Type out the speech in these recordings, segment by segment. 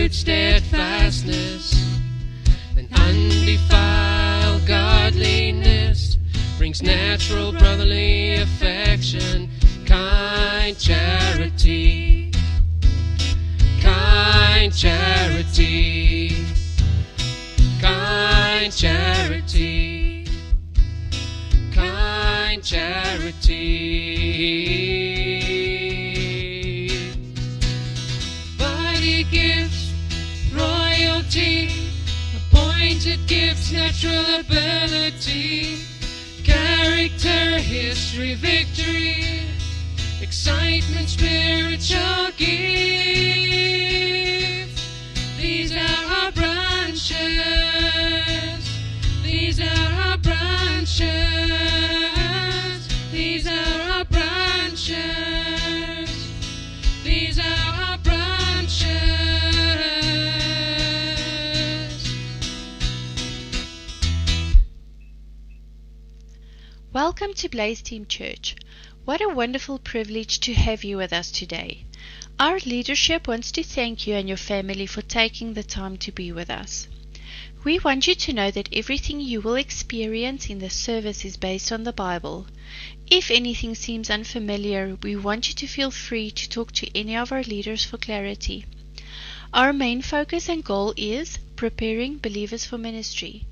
absolute steadfastness, and undefiled godliness brings natural brotherly affection, kind charity, kind charity, kind charity, kind charity. Body gifts, royalty, appointed gifts, natural ability, character, history, victory, excitement, spiritual gifts. These are our branches. These are our branches. These are our branches. These are our branches. Welcome to Blaze Team Church. What a wonderful privilege to have you with us today. Our leadership wants to thank you and your family for taking the time to be with us. We want you to know that everything you will experience in this service is based on the Bible. If anything seems unfamiliar, we want you to feel free to talk to any of our leaders for clarity. Our main focus and goal is preparing believers for ministry.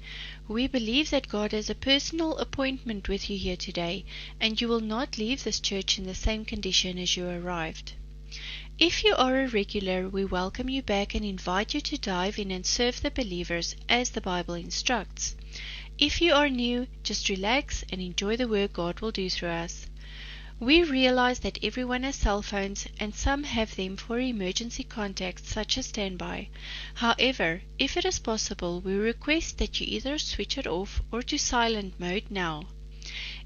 We believe that God has a personal appointment with you here today, and you will not leave this church in the same condition as you arrived. If you are a regular, we welcome you back and invite you to dive in and serve the believers as the Bible instructs. If you are new, just relax and enjoy the work God will do through us. We realize that everyone has cell phones and some have them for emergency contacts such as standby. However, if it is possible, we request that you either switch it off or to silent mode now.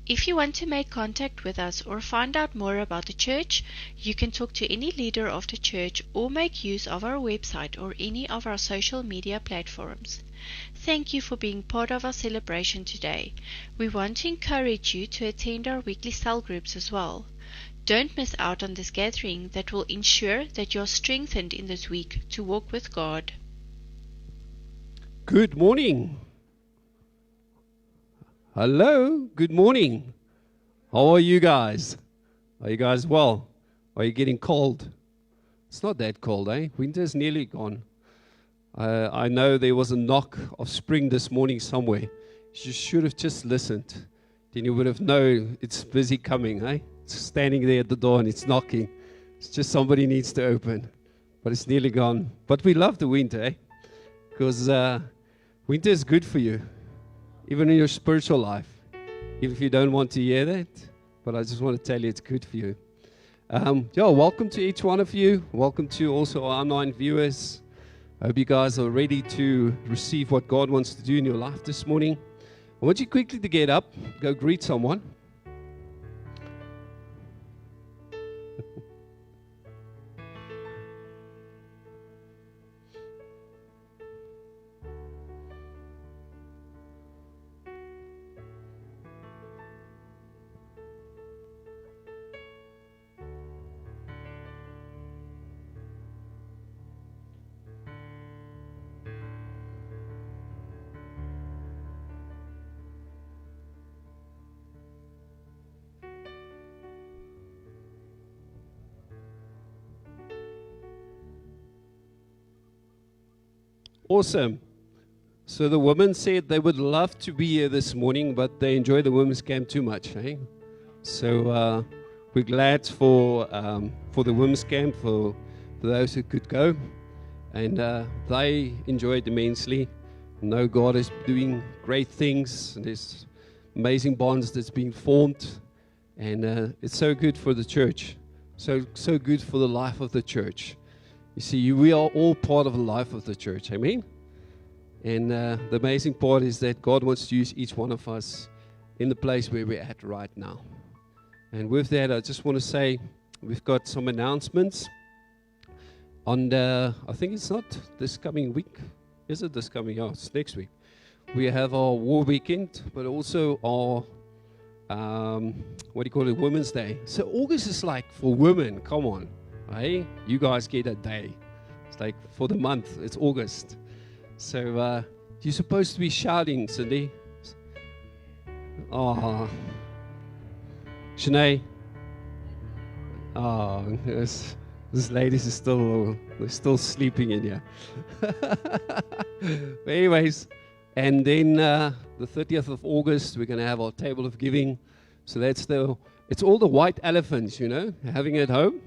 If you want to make contact with us or find out more about the church, you can talk to any leader of the church or make use of our website or any of our social media platforms. Thank you for being part of our celebration today. We want to encourage you to attend our weekly cell groups as well. Don't miss out on this gathering that will ensure that you are strengthened in this week to walk with God. Good morning. Hello, good morning. How are you guys? Are you guys well? Are you getting cold? It's not that cold, eh? Winter's nearly gone. I know there was a knock of spring this morning somewhere. You should have just listened. Then you would have known it's busy coming, eh? It's standing there at the door and it's knocking. It's just somebody needs to open. But it's nearly gone. But we love the winter, eh? Because winter is good for you. Even in your spiritual life, if you don't want to hear that, but I just want to tell you it's good for you. Welcome to each one of you. Welcome to also our online viewers. I hope you guys are ready to receive what God wants to do in your life this morning. I want you quickly to get up, go greet someone. Awesome. So the women said they would love to be here this morning, but they enjoy the women's camp too much. Eh? So we're glad for the women's camp, for those who could go. And they enjoyed immensely. I know God is doing great things. There's amazing bonds that's being formed. And it's so good for the church. So good for the life of the church. You see, we are all part of the life of the church. Amen? And the amazing part is that God wants to use each one of us in the place where we're at right now. And with that, I just want to say we've got some announcements. On I think it's not this coming week. Is it this coming? Oh, it's next week. We have our War Weekend, but also our, Women's Day. So August is like for women. Come on. Hey, you guys get a day. It's like for the month. It's August. So you're supposed to be shouting, Cindy. Oh, Shanae. Oh, this ladies is still sleeping in here. But anyways, and then the 30th of August, we're going to have our table of giving. So it's all the white elephants, having at home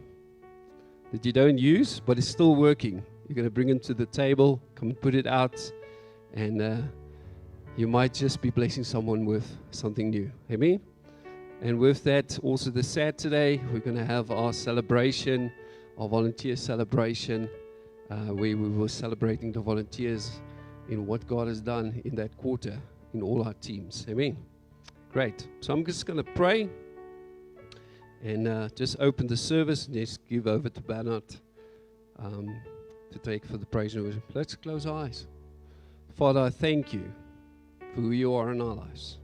that you don't use, but it's still working. You're going to bring them to the table, come and put it out, and you might just be blessing someone with something new. Amen? And with that, also this Saturday, we're going to have our celebration, our volunteer celebration, where we were celebrating the volunteers in what God has done in that quarter in all our teams. Amen? Great. So I'm just going to pray and just open the service and just give over to Bernard to take for the praise and worship. Let's close our eyes. Father, I thank you for who you are in our lives.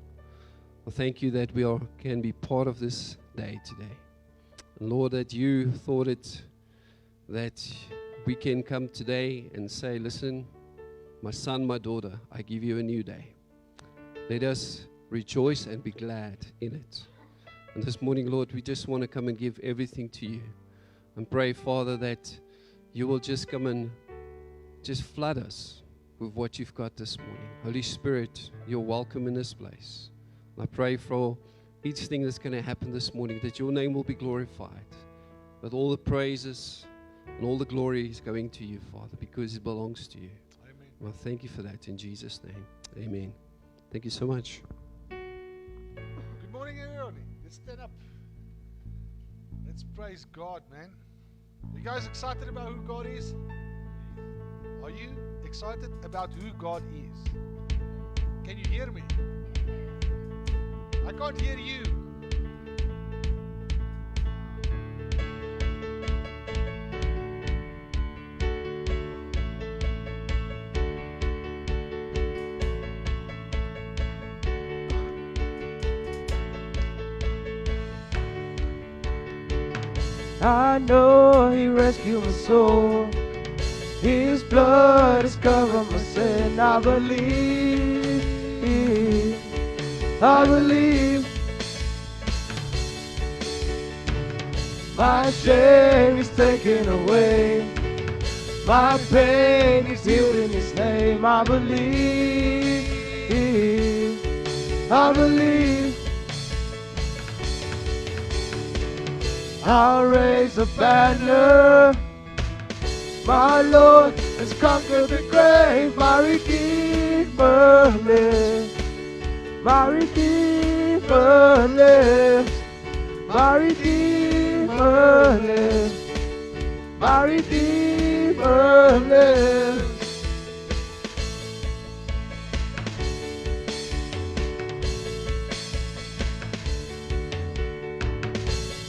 I thank you that we can be part of this day today. And Lord, that you thought it, that we can come today and say, listen, my son, my daughter, I give you a new day. Let us rejoice and be glad in it. And this morning, Lord, we just want to come and give everything to you. And pray, Father, that you will just come and just flood us with what you've got this morning. Holy Spirit, you're welcome in this place. I pray for each thing that's going to happen this morning, that your name will be glorified. That all the praises and all the glory is going to you, Father, because it belongs to you. Amen. Well, thank you for that in Jesus' name. Amen. Thank you so much. Good morning, everybody. Let's stand up. Let's praise God, man. Are you guys excited about who God is? Are you excited about who God is? Can you hear me? I can't hear you. I know He rescued my soul. His blood has covered my sin. I believe. My shame is taken away. My pain is healed in His name. I believe. I'll raise a banner. My Lord has conquered the grave. My Redeemer lives. My Redeemer lives. My Redeemer lives. My Redeemer lives.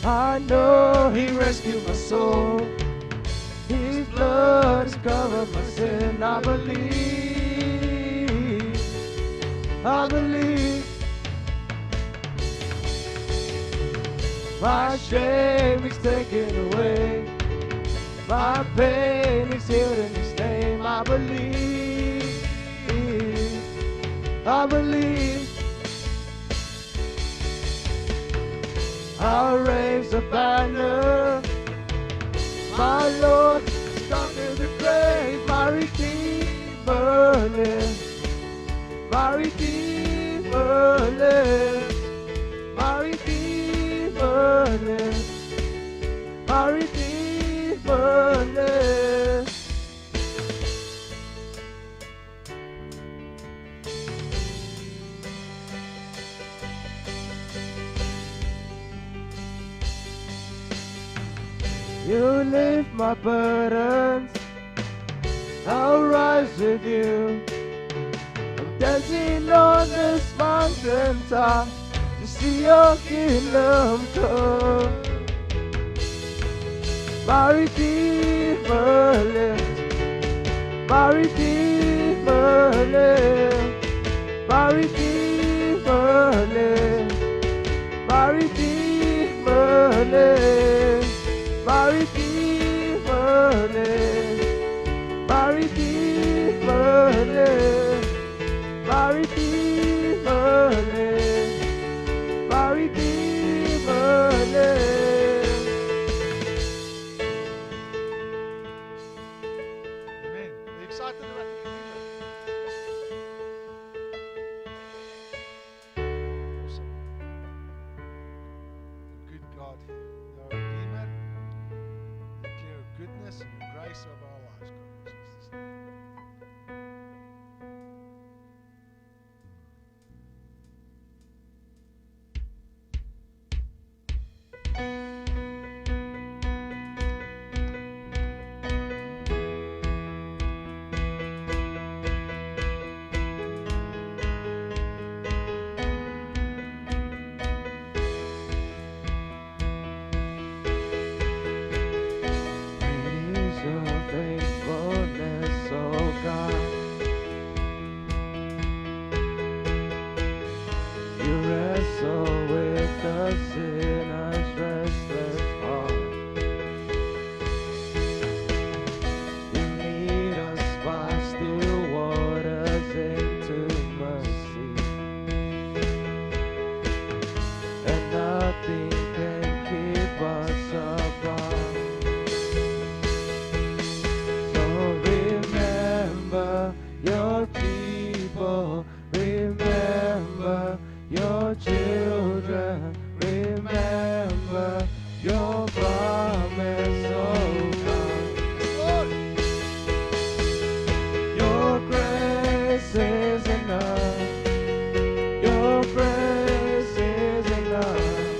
I know He rescued my soul. His blood has covered my sin. I believe. My shame is taken away. My pain is healed in His name. I believe. I'll raise a banner. My Lord has conquered the grave. My Redeemer lives. My Redeemer lives. My Redeemer lives. My Redeemer lives. You lift my burdens, I'll rise with you. I'm dancing on this mountain top to see your kingdom come. My Redeemer lives. My Redeemer lives. My Redeemer lives. My Redeemer lives. My Redeemer lives. Redeemer lives. My Redeemer lives. My Redeemer lives. Amen. Are you excited about the Redeemer? Awesome. Good God. Our Redeemer. Declare goodness and grace over our lives, God. In Jesus' name. Great is your faithfulness, O God. You wrestle with the sinner's restless heart. You lead us by still waters into mercy, and nothing can keep us apart. So remember your people, remember your children, remember your promise, oh God. Your grace is enough. Your grace is enough.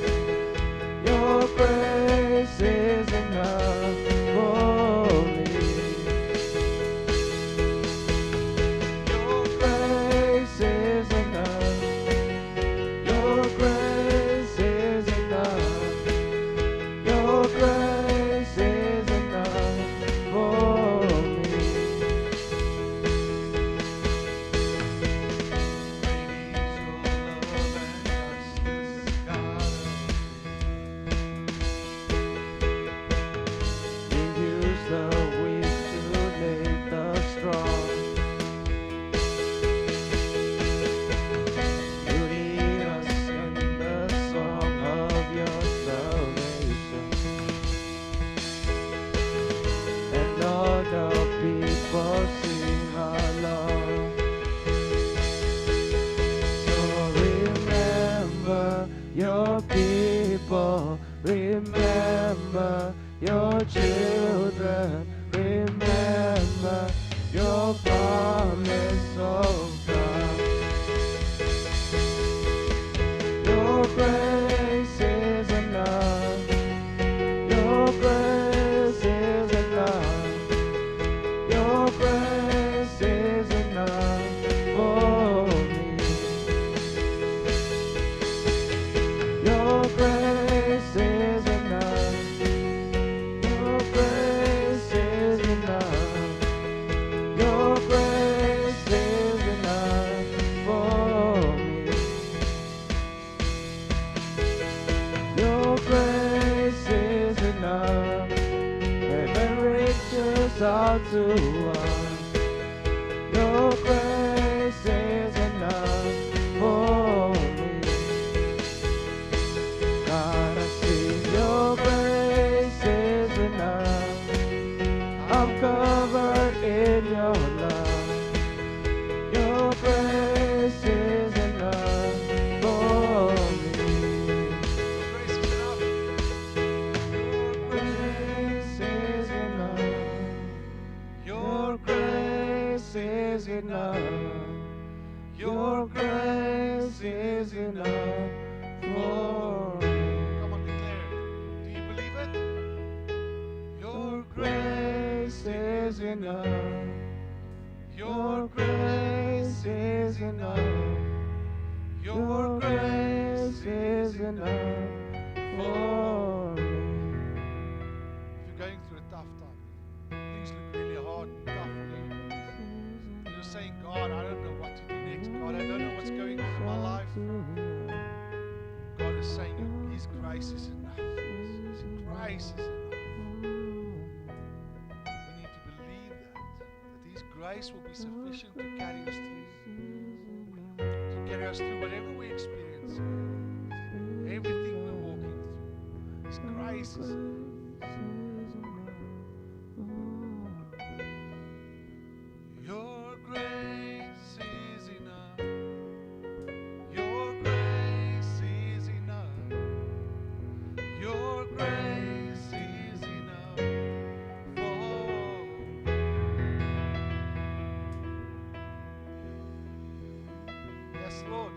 Your grace is enough for me. Your grace is enough. Your grace is enough. Your grace is enough for me. You use the weak to make the strong. You lead us in the song of your salvation, and all the people sing along. So remember your people, remember your children, remember your promise, oh God. Your grace is enough. Your grace is enough. Your grace is enough for me. Your grace is enough. Your grace is enough. Your grace is enough for me. Your grace is enough. Heaven reaches out to us. Your grace is enough for me. God, I see your grace is enough. I'm covered in your love. Your grace is enough for me. Your grace is enough. Your grace is enough. Your grace is enough for me. Come on, declare it. Do you believe it? Your Grace is enough. Your Grace is enough. Your grace is enough for me. If you're going through a tough time, things look really hard and tough for you. And you're saying, God, I don't know what to do next. God, I don't know what's going on in my life. God is saying, His grace is enough. His grace is enough. We need to believe that His grace will be sufficient to carry us through. To carry us through whatever we experience. Everything we're walking through. His grace is Your grace is enough. Your grace is enough. Your grace is enough for me. Yes, Lord.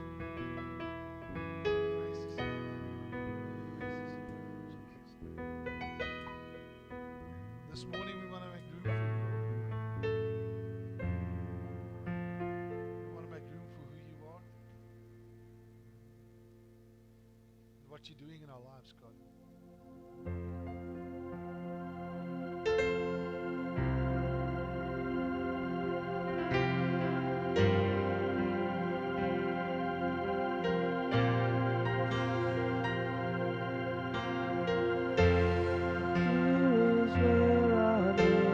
Grace is enough. This morning we want to make room for you. We want to make room for who you are and what you're doing in our lives, God. Here is where I live.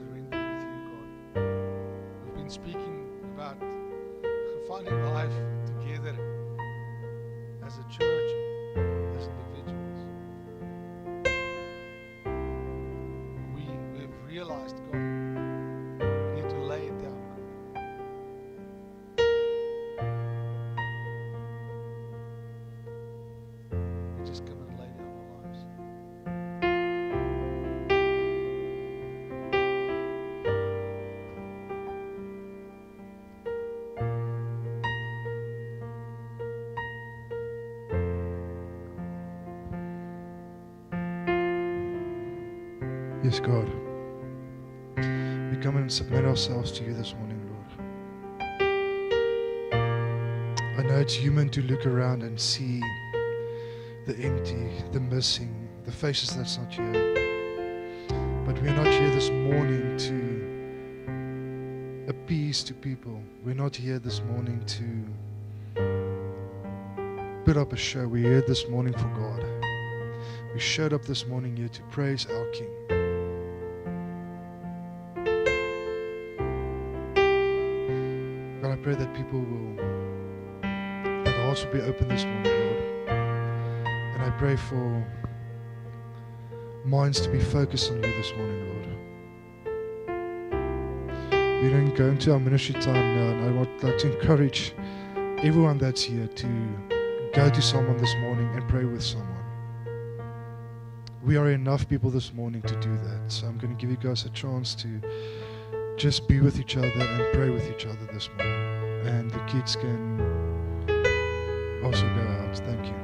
surrender with you, God. We've been speaking about finding life together as a church, as individuals. We've realized, God, we need to lay it down, God. We just come and lay down our lives. Yes, God. We come and submit ourselves to you this morning, Lord. I know it's human to look around and see the empty, the missing, the faces that's not here. But we are not here this morning to appease to people. We're not here this morning to put up a show. We're here this morning for God. We showed up this morning here to praise our King. God, I pray that that hearts will be open this morning, Lord. And I pray for minds to be focused on you this morning, Lord. We're going to go into our ministry time now, and I would like to encourage everyone that's here to go to someone this morning and pray with someone. We are enough people this morning to do that. So I'm going to give you guys a chance to just be with each other and pray with each other this morning. And the kids can also go out. Thank you.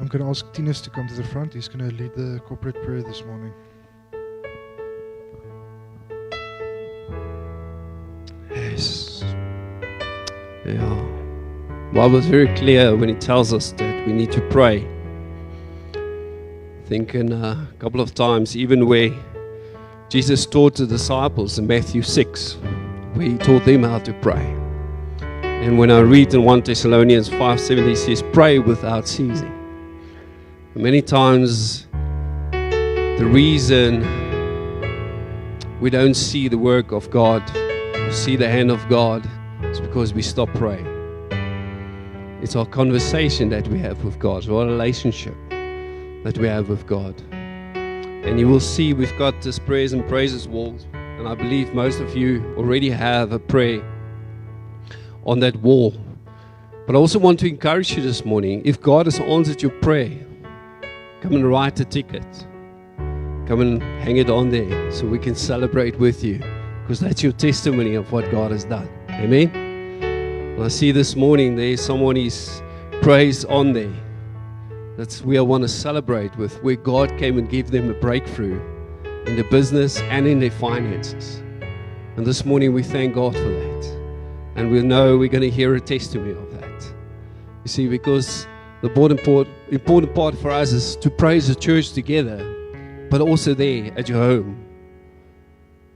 going to ask Tinas to come to the front. He's going to lead the corporate prayer this morning. Yes. Yeah. Bible is very clear when it tells us that we need to pray. I think in a couple of times, even where Jesus taught the disciples in Matthew 6, where he taught them how to pray. And when I read in 1 Thessalonians 5:7, he says, pray without ceasing. Many times, the reason we don't see the work of God, or see the hand of God, is because we stop praying. It's our conversation that we have with God, our relationship that we have with God. And you will see we've got this prayers and praises wall, and I believe most of you already have a prayer on that wall. But I also want to encourage you this morning, if God has answered your prayer, come and write a ticket. Come and hang it on there so we can celebrate with you, because that's your testimony of what God has done. Amen? And I see this morning there's someone's praise on there. That's we want to celebrate with, where God came and gave them a breakthrough in the business and in their finances. And this morning we thank God for that. And we know we're going to hear a testimony of that. You see, because the important part for us is to praise the church together, but also there at your home,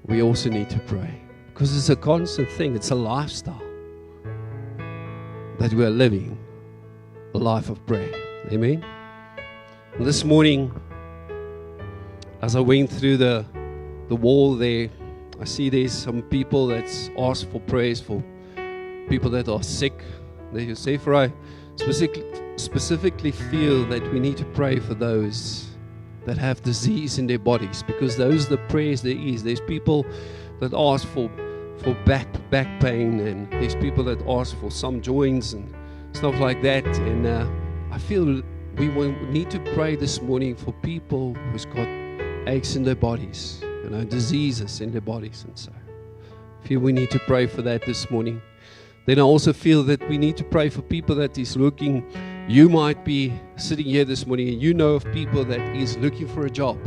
we also need to pray. Because it's a constant thing, it's a lifestyle that we are living, a life of prayer. Amen? And this morning, as I went through the wall there, I see there's some people that's asked for prayers for people that are sick. They say, for I specifically feel that we need to pray for those that have disease in their bodies, because those are the prayers there is. There's people that ask for back pain, and there's people that ask for some joints and stuff like that. And I feel we need to pray this morning for people who's got aches in their bodies, diseases in their bodies, and so I feel we need to pray for that this morning. Then I also feel that we need to pray for people that is looking. You might be sitting here this morning and you know of people that is looking for a job.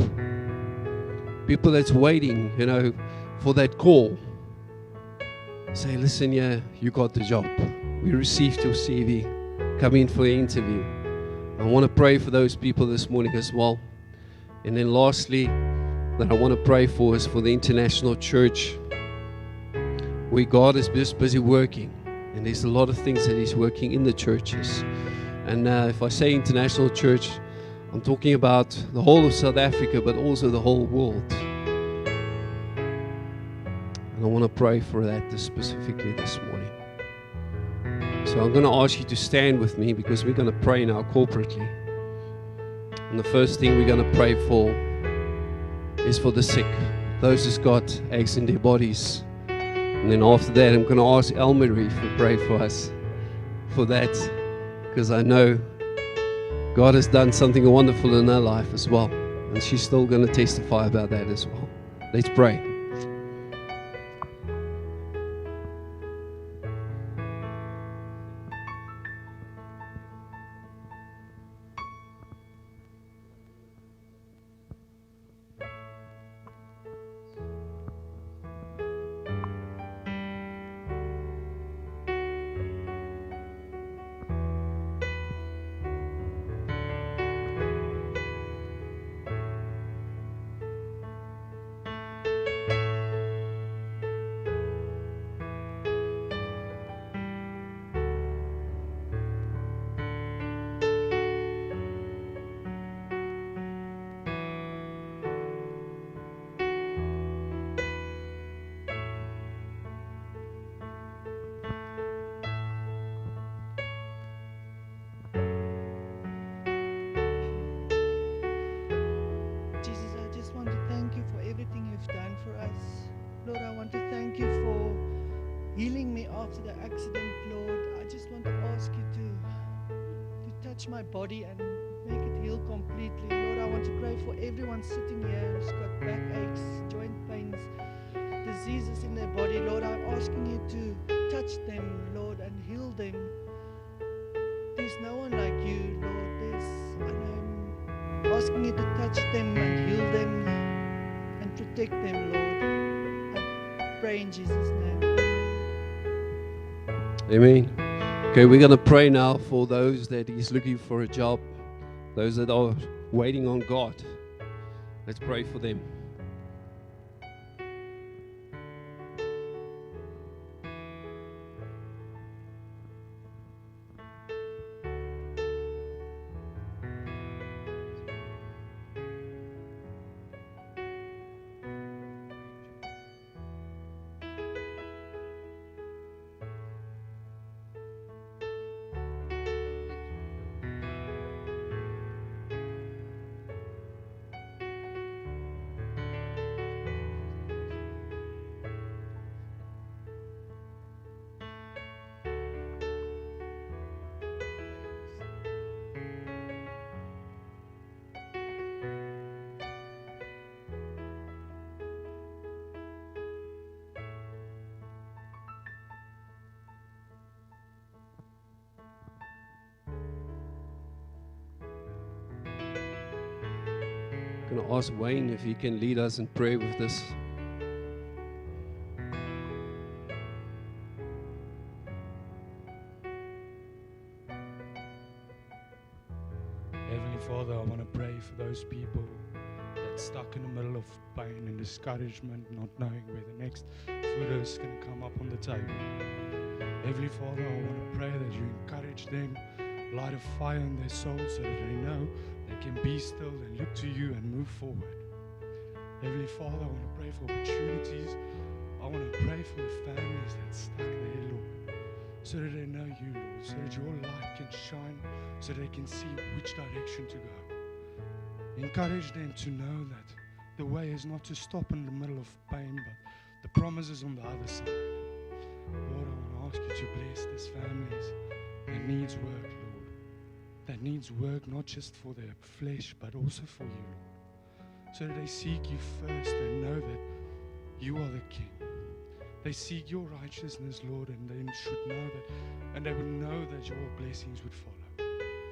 People that's waiting, for that call. Say, listen, you got the job. We received your CV. Come in for an interview. I want to pray for those people this morning as well. And then lastly, that I want to pray for is for the international church, where God is just busy working. And there's a lot of things that He's working in the churches. And if I say international church, I'm talking about the whole of South Africa, but also the whole world. And I want to pray for that specifically this morning. So I'm going to ask you to stand with me, because we're going to pray now corporately. And the first thing we're going to pray for is for the sick, those who's got aches in their bodies. And then after that, I'm going to ask Elmarie to pray for us for that, because I know God has done something wonderful in her life as well, and she's still going to testify about that as well. Let's pray. After the accident, Lord, I just want to ask you to touch my body and make it heal completely. Lord, I want to pray for everyone sitting here who's got backaches, joint pains, diseases in their body. Lord, I'm asking you to touch them, Lord, and heal them. There's no one like you, Lord. I know asking you to touch them and heal them and protect them, Lord. I pray in Jesus' name. Amen. Amen. Okay, we're going to pray now for those that is looking for a job, those that are waiting on God. Let's pray for them. I'm going to ask Wayne if he can lead us in prayer with this. Heavenly Father, I want to pray for those people that's stuck in the middle of pain and discouragement, not knowing where the next food is going to come up on the table. Heavenly Father, I want to pray that you encourage them, light a fire in their souls so that they know they can be still and look to you and move forward. Heavenly Father, I want to pray for opportunities. I want to pray for the families that's stuck there, Lord, so that they know you, Lord, so that your light can shine, so they can see which direction to go. Encourage them to know that the way is not to stop in the middle of pain, but the promise is on the other side. Lord, I want to ask you to bless these families that needs work, Lord, that needs work not just for their flesh, but also for you, Lord, so that they seek you first and know that you are the King. They seek your righteousness, Lord, and they should know that, and they would know that your blessings would follow.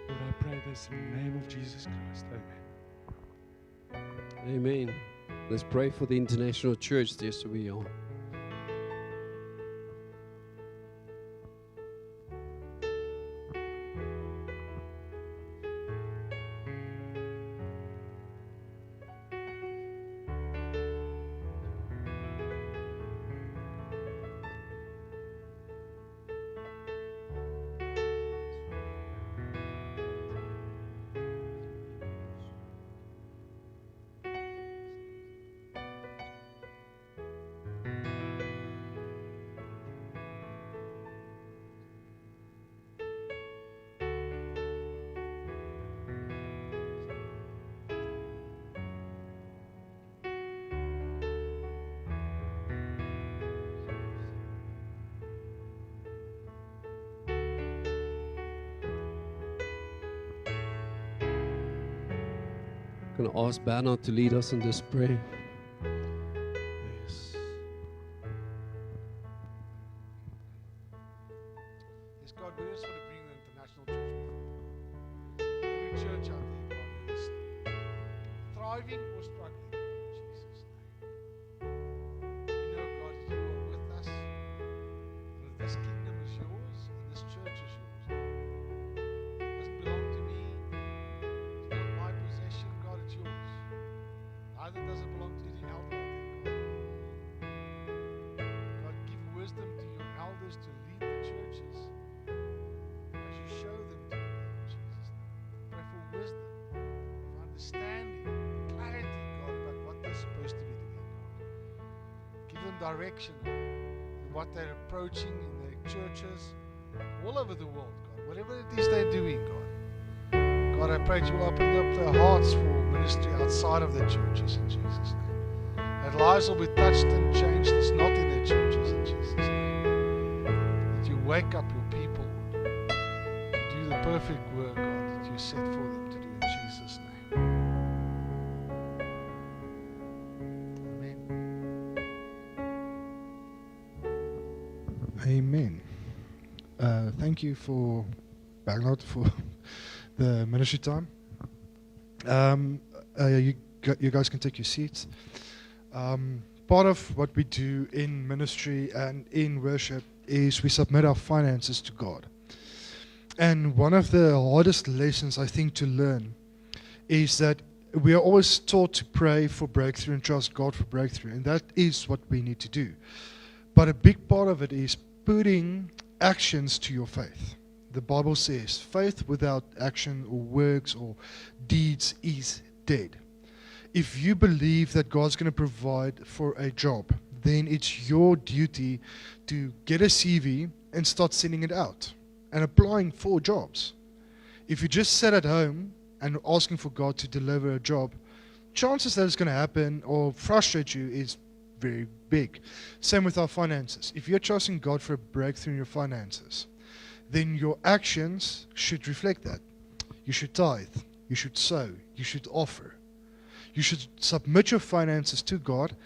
Lord, I pray this in the name of Jesus Christ. Amen. Amen. Let's pray for the international church there so we are. I'm going to ask Bernard to lead us in this prayer. Yes. Yes, God, we just want to bring the international church before you. Every church out there, God, is thriving or struggling. In Jesus' name. We know, God, that you are with us. And that this kingdom is yours and this church is yours. It doesn't belong to me. It's not my possession, God, it's yours. Neither does it belong to any elder out there, God. God, give wisdom to your elders to lead the churches as you show them to lead in Jesus' name. Pray for wisdom, for understanding, clarity, God, about what they're supposed to be doing, God. Give them direction in what they're approaching in their churches all over the world, God. Whatever it is they're doing, God. God, I pray that you will open up their hearts for ministry outside of their churches in Jesus' name. That lives will be touched and changed that's not in their churches in Jesus' name. That you wake up your people to do the perfect work, God, that you set for them to do in Jesus' name. Amen. Thank you for Bernard for the ministry time. You guys can take your seats. Part of what we do in ministry and in worship is we submit our finances to God. And one of the hardest lessons I think to learn is that we are always taught to pray for breakthrough and trust God for breakthrough. And that is what we need to do. But a big part of it is putting actions to your faith. The Bible says faith without action or works or deeds is dead. If you believe that God's going to provide for a job, then it's your duty to get a CV and start sending it out and applying for jobs. If you just sit at home and asking for God to deliver a job, chances that it's going to happen or frustrate you is very big. Same with our finances. If you're trusting God for a breakthrough in your finances, then your actions should reflect that. You should tithe, you should sow, you should offer. You should submit your finances to God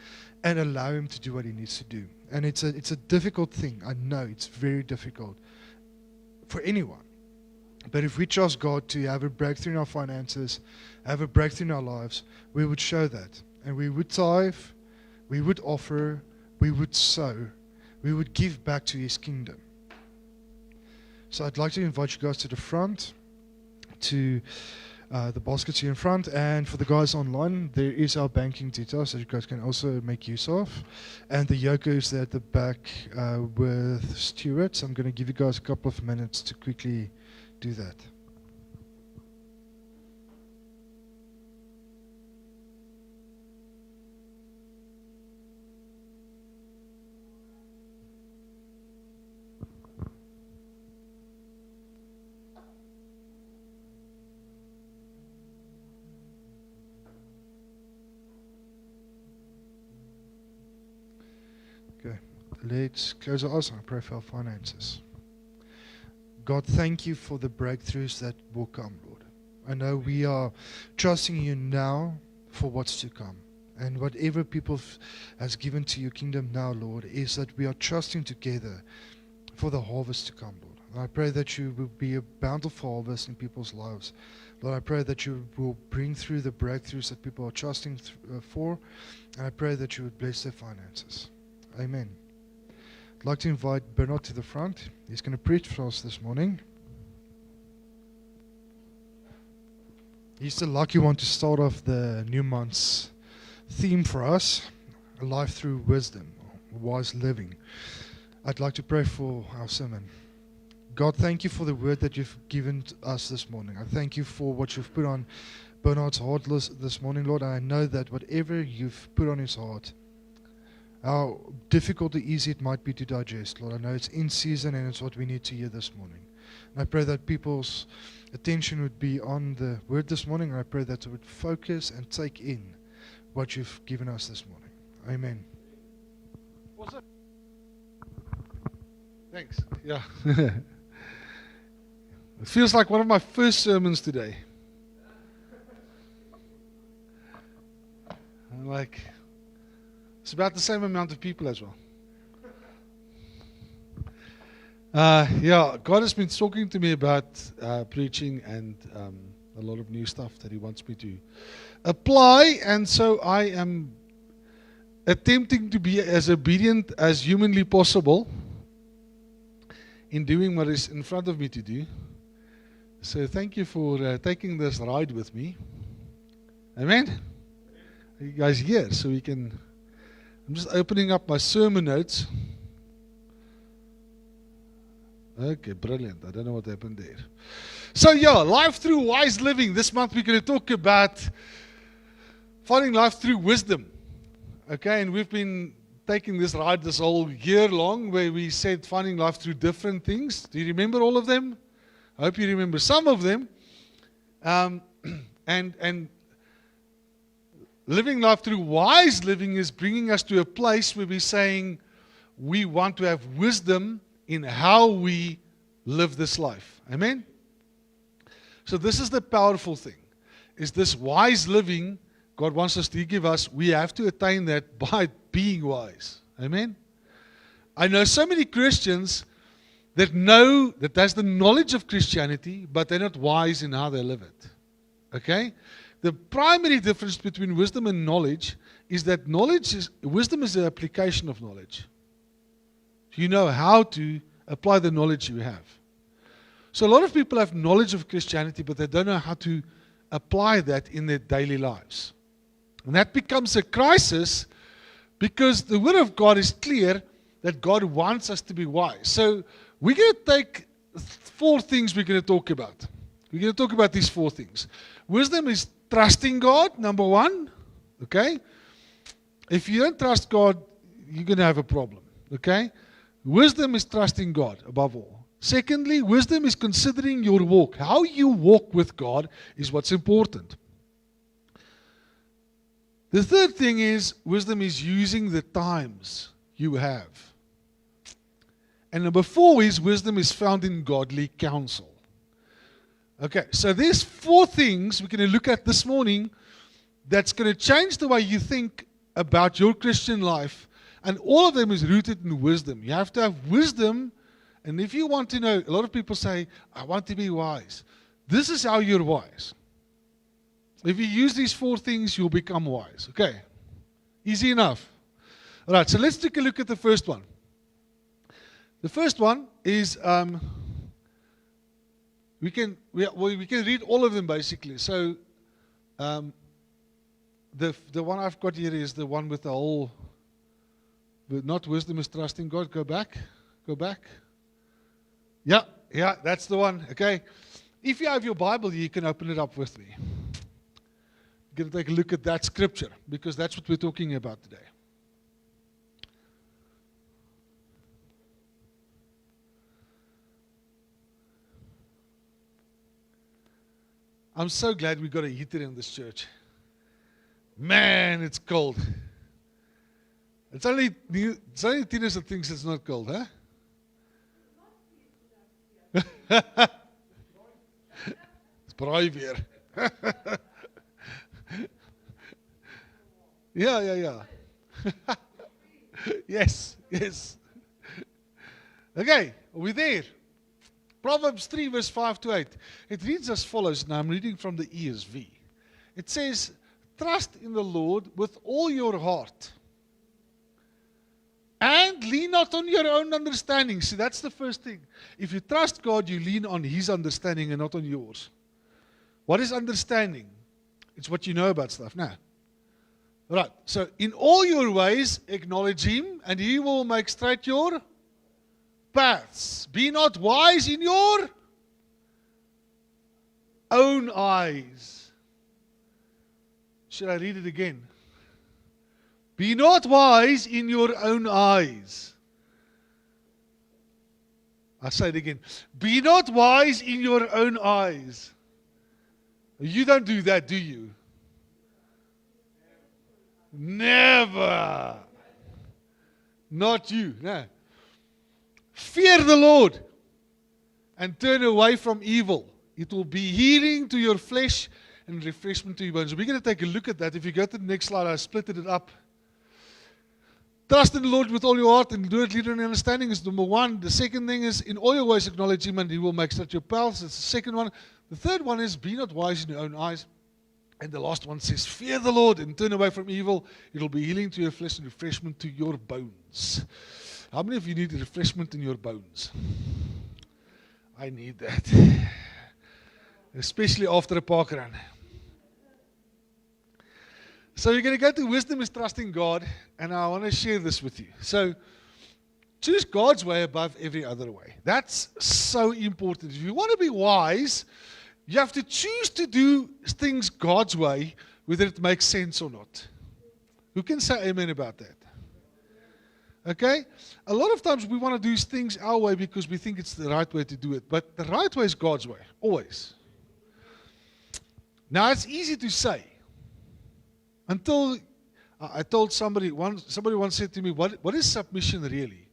and allow Him to do what He needs to do. And it's a difficult thing. I know it's very difficult for anyone. But if we trust God to have a breakthrough in our finances, have a breakthrough in our lives, we would show that. And we would tithe, we would offer, we would sow, we would give back to His kingdom. So I'd like to invite you guys to the front, to the baskets here in front, and for the guys online, there is our banking details that you guys can also make use of. And the yoke is there at the back with Stuart. So I'm going to give you guys a couple of minutes to quickly do that. Let's close our eyes and pray for our finances. God, thank you for the breakthroughs that will come, Lord. I know we are trusting you now for what's to come. And whatever people has given to your kingdom now, Lord, is that we are trusting together for the harvest to come, Lord. And I pray that you will be a bountiful harvest in people's lives. Lord, I pray that you will bring through the breakthroughs that people are trusting for. And I pray that you would bless their finances. Amen. I'd like to invite Bernard to the front. He's going to preach for us this morning. He's the lucky one to start off the new month's theme for us, a life through wisdom, wise living. I'd like to pray for our sermon. God, thank you for the word that you've given to us this morning. I thank you for what you've put on Bernard's heart this morning, Lord. And I know that whatever you've put on his heart, how difficult or easy it might be to digest, Lord. I know it's in season and it's what we need to hear this morning. And I pray that people's attention would be on the word this morning. And I pray that it would focus and take in what you've given us this morning. Amen. What's up? Thanks. Yeah. It feels like one of my first sermons today. It's about the same amount of people as well. God has been talking to me about preaching and a lot of new stuff that He wants me to apply, and so I am attempting to be as obedient as humanly possible in doing what is in front of me to do. So thank you for taking this ride with me. Amen? Are you guys here? So we can... I'm just opening up my sermon notes. Okay, brilliant. I don't know what happened there. So life through wise living. This month we're going to talk about finding life through wisdom. Okay, and we've been taking this ride this whole year long where we said finding life through different things. Do you remember all of them? I hope you remember some of them. And living life through wise living is bringing us to a place where we're saying we want to have wisdom in how we live this life. Amen? So this is the powerful thing, is this wise living God wants us to give us. We have to attain that by being wise. Amen? I know so many Christians that know that there's the knowledge of Christianity, but they're not wise in how they live it. Okay? the primary difference between wisdom and knowledge is that wisdom is the application of knowledge. You know how to apply the knowledge you have. So a lot of people have knowledge of Christianity, but they don't know how to apply that in their daily lives. And that becomes a crisis because the Word of God is clear that God wants us to be wise. So we're going to take 4 things we're going to talk about. We're going to talk about these 4 things. Wisdom is trusting God, number 1. Okay? If you don't trust God, you're going to have a problem. Okay? Wisdom is trusting God above all. Secondly, wisdom is considering your walk. How you walk with God is what's important. The third thing is, wisdom is using the times you have. And number 4 is, wisdom is found in godly counsel. Okay, so there's 4 things we're going to look at this morning that's going to change the way you think about your Christian life. And all of them is rooted in wisdom. You have to have wisdom. And if you want to know, a lot of people say, I want to be wise. This is how you're wise. If you use these 4 things, you'll become wise. Okay. Easy enough. All right, so let's take a look at the first one. The first one is, we can read all of them basically. So, the one I've got here is the one with the whole, not wisdom is trusting God. Go back. Yeah, that's the one. Okay. If you have your Bible, you can open it up with me. We're going to take a look at that scripture because that's what we're talking about today. I'm so glad we got a heater in this church. Man, it's cold. It's only Tinus that thinks it's not cold, huh? It's braai weer. Yeah. Yes. Okay, are we there? Proverbs 3 verse 5 to 8. It reads as follows. Now I'm reading from the ESV. It says, trust in the Lord with all your heart. And lean not on your own understanding. See, that's the first thing. If you trust God, you lean on His understanding and not on yours. What is understanding? It's what you know about stuff. Now, right. So, in all your ways, acknowledge Him, and He will make straight your paths. Be not wise in your own eyes. Should I read it again? Be not wise in your own eyes. I'll say it again. Be not wise in your own eyes. You don't do that, do you? Never. Not you. No. Fear the Lord and turn away from evil. It will be healing to your flesh and refreshment to your bones. We're going to take a look at that. If you go to the next slide, I split it up. Trust in the Lord with all your heart and do it leader in understanding is number 1. The second thing is, in all your ways acknowledge Him and He will make straight your paths. That's the second one. The third one is, be not wise in your own eyes. And the last one says, fear the Lord and turn away from evil. It will be healing to your flesh and refreshment to your bones. How many of you need refreshment in your bones? I need that. Especially after a park run. So you're going to go to wisdom is trusting God, and I want to share this with you. So choose God's way above every other way. That's so important. If you want to be wise, you have to choose to do things God's way, whether it makes sense or not. Who can say amen about that? Okay? A lot of times we want to do things our way because we think it's the right way to do it. But the right way is God's way, always. Now, it's easy to say. Until I told somebody once said to me, what is submission really?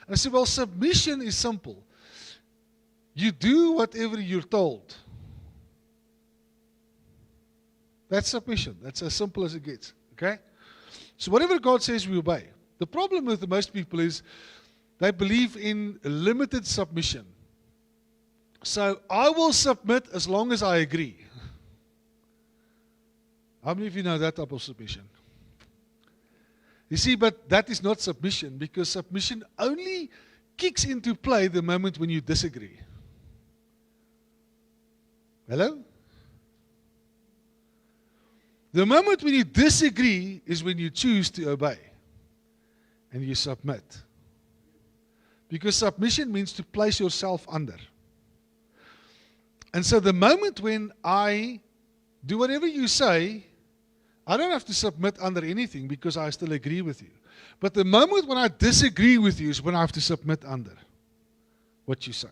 And I said, well, submission is simple. You do whatever you're told. That's submission. That's as simple as it gets. Okay? So whatever God says, we obey. The problem with most people is they believe in limited submission. So I will submit as long as I agree. How many of you know that type of submission? You see, but that is not submission, because submission only kicks into play the moment when you disagree. Hello? The moment when you disagree is when you choose to obey and you submit. Because submission means to place yourself under. And so the moment when I do whatever you say, I don't have to submit under anything because I still agree with you. But the moment when I disagree with you is when I have to submit under what you say.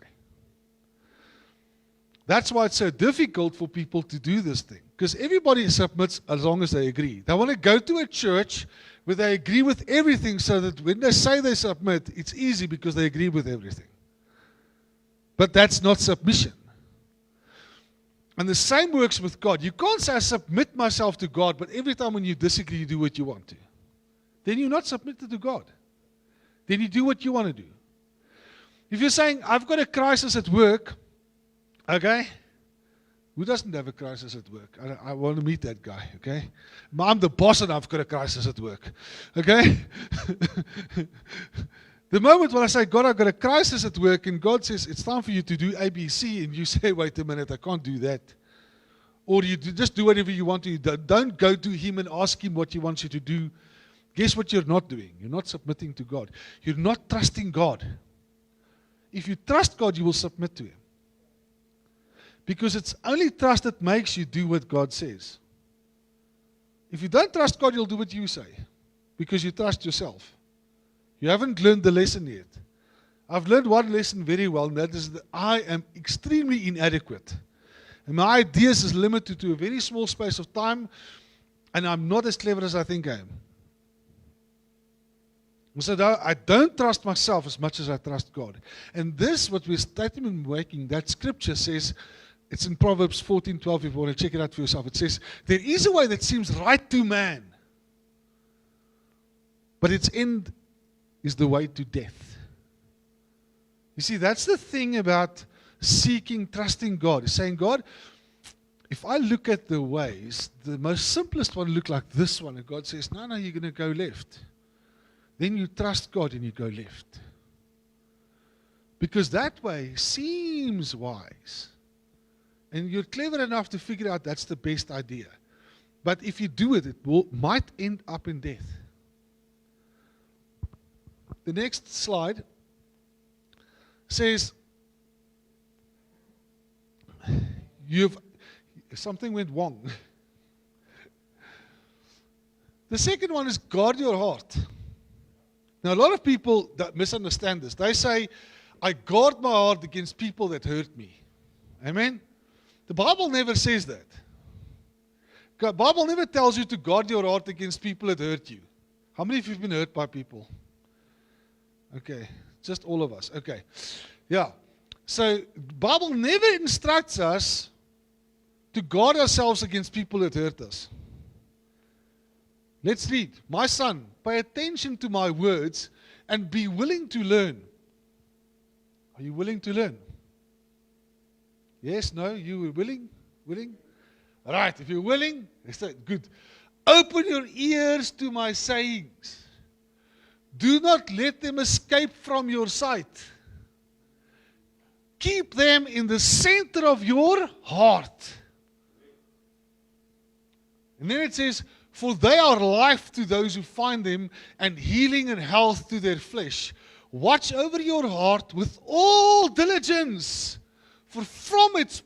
That's why it's so difficult for people to do this thing. Because everybody submits as long as they agree. They want to go to a church where they agree with everything so that when they say they submit, it's easy because they agree with everything. But that's not submission. And the same works with God. You can't say I submit myself to God, but every time when you disagree, you do what you want to. Then you're not submitted to God. Then you do what you want to do. If you're saying, I've got a crisis at work, okay? Who doesn't have a crisis at work? I want to meet that guy, okay? I'm the boss and I've got a crisis at work, okay? The moment when I say, God, I've got a crisis at work, and God says, it's time for you to do ABC, and you say, wait a minute, I can't do that. Or you just do whatever you want to do. Don't go to Him and ask Him what He wants you to do. Guess what you're not doing? You're not submitting to God. You're not trusting God. If you trust God, you will submit to Him. Because it's only trust that makes you do what God says. If you don't trust God, you'll do what you say. Because you trust yourself. You haven't learned the lesson yet. I've learned one lesson very well, and that is that I am extremely inadequate. And my ideas is limited to a very small space of time, and I'm not as clever as I think I am. So I don't trust myself as much as I trust God. And this, what we're statement making, that scripture says, it's in Proverbs 14:12, if you want to check it out for yourself. It says, there is a way that seems right to man, but its end is the way to death. You see, that's the thing about seeking, trusting God. Is saying, God, if I look at the ways, the most simplest one look like this one, and God says, no, you're going to go left. Then you trust God and you go left. Because that way seems wise. And you're clever enough to figure out that's the best idea. But if you do it, might end up in death. The next slide says, something went wrong. The second one is guard your heart. Now, a lot of people that misunderstand this. They say, I guard my heart against people that hurt me. Amen? The Bible never says that. The Bible never tells you to guard your heart against people that hurt you. How many of you have been hurt by people? Okay, just all of us. Okay, yeah. So, the Bible never instructs us to guard ourselves against people that hurt us. Let's read. My son, pay attention to my words and be willing to learn. Are you willing to learn? Yes, no, you were willing? Willing? All right, if you're willing, good. Open your ears to my sayings. Do not let them escape from your sight. Keep them in the center of your heart. And then it says, for they are life to those who find them, and healing and health to their flesh. Watch over your heart with all diligence, for from it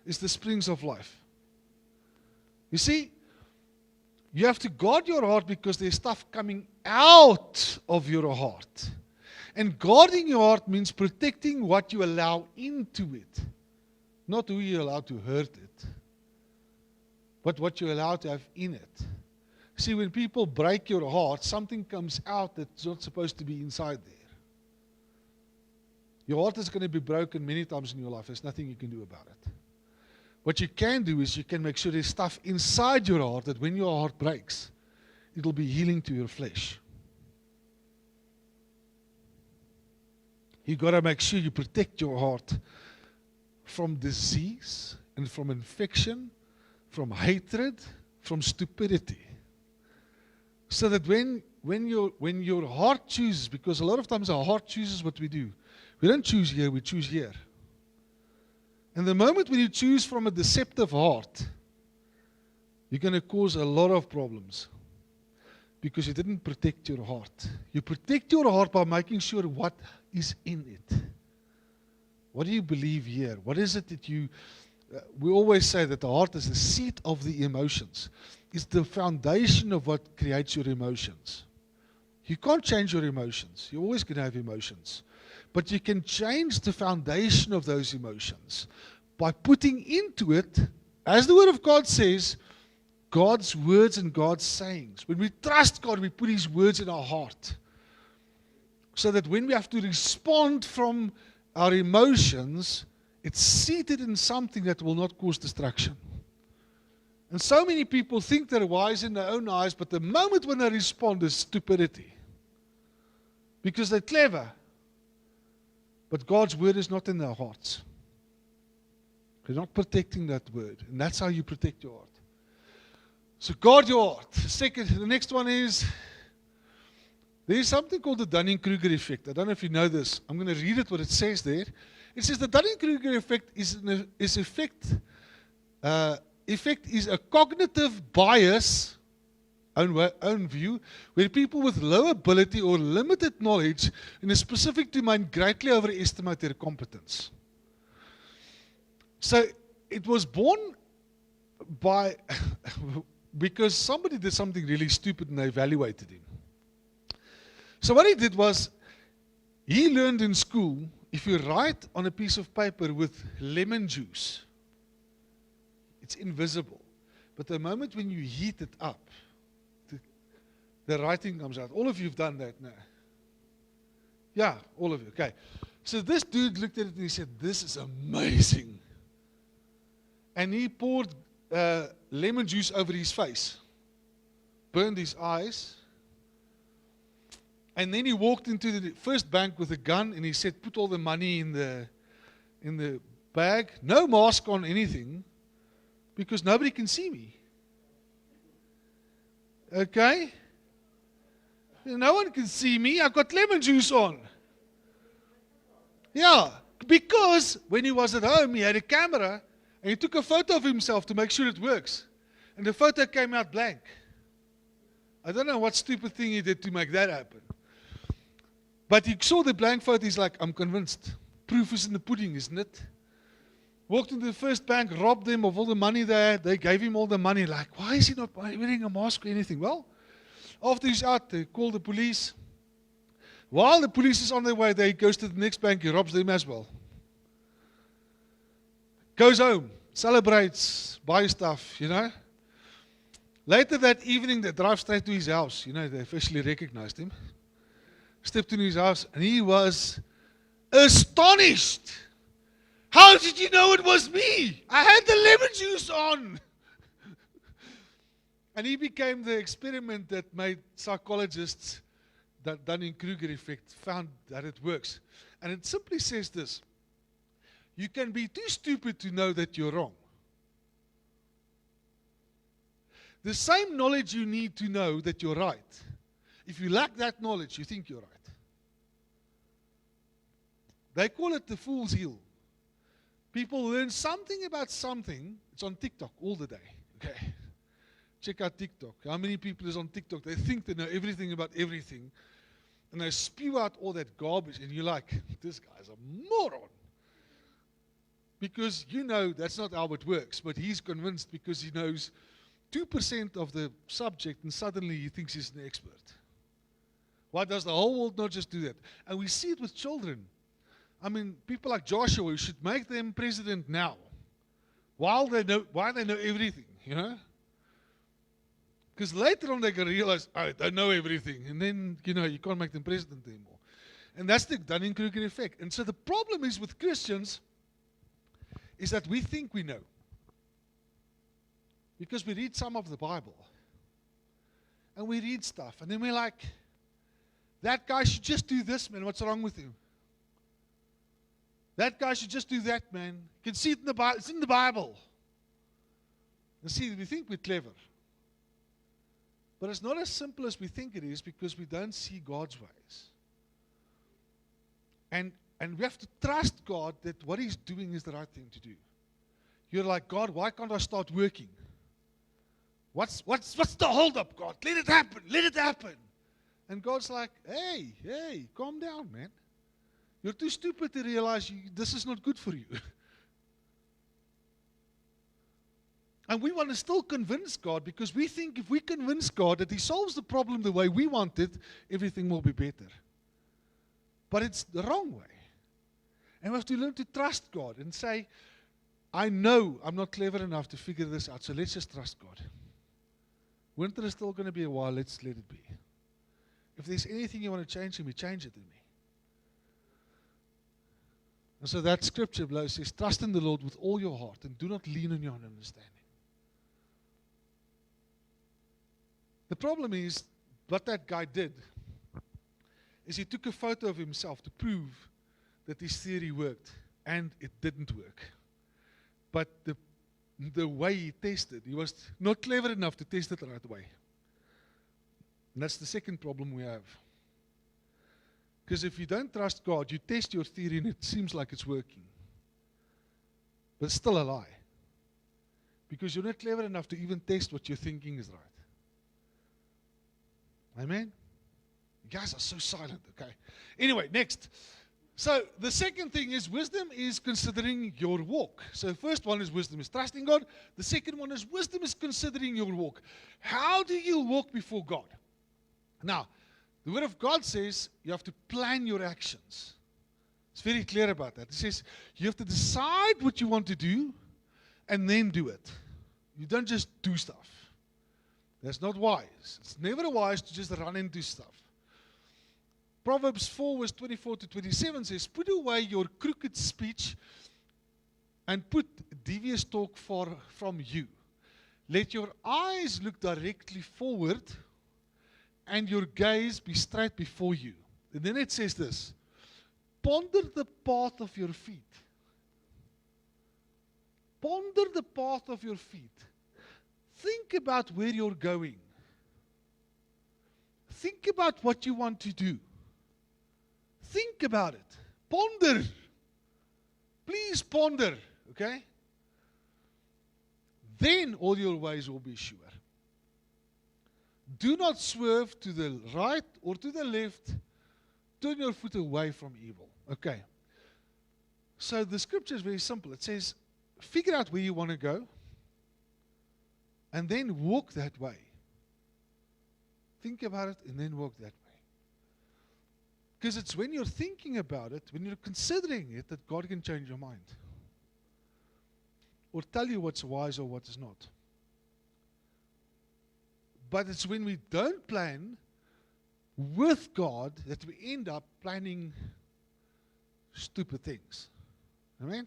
is the springs of life. You see, you have to guard your heart because there's stuff coming out of your heart. And guarding your heart means protecting what you allow into it. Not who you allow to hurt it, but what you allow to have in it. See, when people break your heart, something comes out that's not supposed to be inside there. Your heart is going to be broken many times in your life. There's nothing you can do about it. What you can do is you can make sure there's stuff inside your heart that when your heart breaks, it'll be healing to your flesh. You've got to make sure you protect your heart from disease and from infection, from hatred, from stupidity. So that when your heart chooses, because a lot of times our heart chooses what we do. We don't choose here, we choose here. And the moment when you choose from a deceptive heart, you're going to cause a lot of problems. Because you didn't protect your heart. You protect your heart by making sure what is in it. What do you believe here? What is it that you... we always say that the heart is the seat of the emotions. It's the foundation of what creates your emotions. You can't change your emotions. You're always going to have emotions. But you can change the foundation of those emotions by putting into it, as the Word of God says, God's words and God's sayings. When we trust God, we put His words in our heart. So that when we have to respond from our emotions, it's seated in something that will not cause destruction. And so many people think they're wise in their own eyes, but the moment when they respond is stupidity. Because they're clever. But God's word is not in their hearts. They're not protecting that word. And that's how you protect your heart. So guard your heart. The next one is, there is something called the Dunning-Kruger effect. I don't know if you know this. I'm going to read it what it says there. It says the Dunning-Kruger effect effect is a cognitive bias, own view, where people with low ability or limited knowledge in a specific domain greatly overestimate their competence. So it was born by because somebody did something really stupid and they evaluated him. So what he did was, he learned in school, if you write on a piece of paper with lemon juice, it's invisible. But the moment when you heat it up, the writing comes out. All of you have done that now. Yeah, all of you. Okay. So this dude looked at it and he said, this is amazing. And he poured lemon juice over his face, burned his eyes, and then he walked into the first bank with a gun and he said, put all the money in the bag, no mask on, anything, because nobody can see me. Okay? No one can see me, I've got lemon juice on. Yeah, because when he was at home, he had a camera and he took a photo of himself to make sure it works. And the photo came out blank. I don't know what stupid thing he did to make that happen. But he saw the blank photo, he's like, I'm convinced. Proof is in the pudding, isn't it? Walked into the first bank, robbed them of all the money there. They gave him all the money. Like, why is he not wearing a mask or anything? Well, after he's out, they call the police. While the police is on their way, they goes to the next bank, he robs them as well. Goes home, celebrates, buys stuff, you know. Later that evening, they drive straight to his house. You know, they officially recognized him. Stepped into his house, and he was astonished. How did you know it was me? I had the lemon juice on. And he became the experiment that made psychologists, that Dunning-Kruger effect, found that it works. And it simply says this. You can be too stupid to know that you're wrong. The same knowledge you need to know that you're right. If you lack that knowledge, you think you're right. They call it the fool's hill. People learn something about something. It's on TikTok all the day. Okay. Check out TikTok. How many people is on TikTok? They think they know everything about everything. And they spew out all that garbage. And you're like, this guy's a moron. Because you know that's not how it works. But he's convinced because he knows 2% of the subject. And suddenly he thinks he's an expert. Why does the whole world not just do that? And we see it with children. I mean, people like Joshua, we should make them president now. Why they know everything, you know? Because later on they can realize, oh, they know everything. And then, you know, you can't make them president anymore. And that's the Dunning-Kruger effect. And so the problem is with Christians is that we think we know. Because we read some of the Bible. And we read stuff. And then we're like, that guy should just do this, man. What's wrong with him? That guy should just do that, man. You can see it in the Bible. It's in the Bible. You see, we think we're clever. But it's not as simple as we think it is because we don't see God's ways. And we have to trust God that what He's doing is the right thing to do. You're like, God, why can't I start working? What's the holdup, God? Let it happen. Let it happen. And God's like, hey, calm down, man. You're too stupid to realize this is not good for you. And we want to still convince God because we think if we convince God that He solves the problem the way we want it, everything will be better. But it's the wrong way. And we have to learn to trust God and say, I know I'm not clever enough to figure this out, so let's just trust God. Winter is still going to be a while, let's let it be. If there's anything you want to change in me, change it in me. And so that scripture below says, trust in the Lord with all your heart and do not lean on your own understanding. The problem is, what that guy did is he took a photo of himself to prove that his theory worked, and it didn't work. But the way he tested, he was not clever enough to test it the right way. And that's the second problem we have. Because if you don't trust God, you test your theory and it seems like it's working. But it's still a lie. Because you're not clever enough to even test what you're thinking is right. Amen? You guys are so silent, okay? Anyway, next. So the second thing is wisdom is considering your walk. So the first one is wisdom is trusting God. The second one is wisdom is considering your walk. How do you walk before God? Now, the Word of God says you have to plan your actions. It's very clear about that. It says you have to decide what you want to do and then do it. You don't just do stuff. That's not wise. It's never wise to just run into stuff. Proverbs 4 verse 24 to 27 says, put away your crooked speech and put devious talk far from you. Let your eyes look directly forward and your gaze be straight before you. And then it says this, ponder the path of your feet. Ponder the path of your feet. Think about where you're going. Think about what you want to do. Think about it. Ponder. Please ponder. Okay? Then all your ways will be sure. Do not swerve to the right or to the left. Turn your foot away from evil. Okay. So the scripture is very simple. It says, figure out where you want to go and then walk that way. Think about it and then walk that way. Because it's when you're thinking about it, when you're considering it, that God can change your mind. Or tell you what's wise or what is not. But it's when we don't plan with God that we end up planning stupid things. Amen?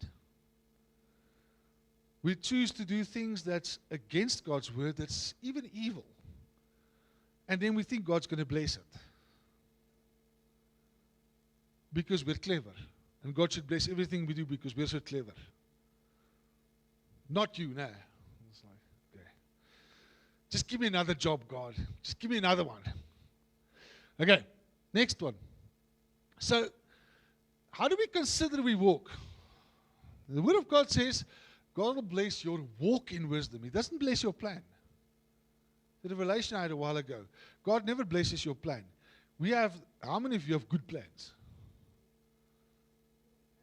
We choose to do things that's against God's word, that's even evil. And then we think God's going to bless it. Because we're clever. And God should bless everything we do because we're so clever. Not you, nah. It's like, okay. Just give me another job, God. Just give me another one. Okay, next one. So, how do we consider we walk? The Word of God says, God will bless your walk in wisdom. He doesn't bless your plan. The revelation I had a while ago. God never blesses your plan. How many of you have good plans?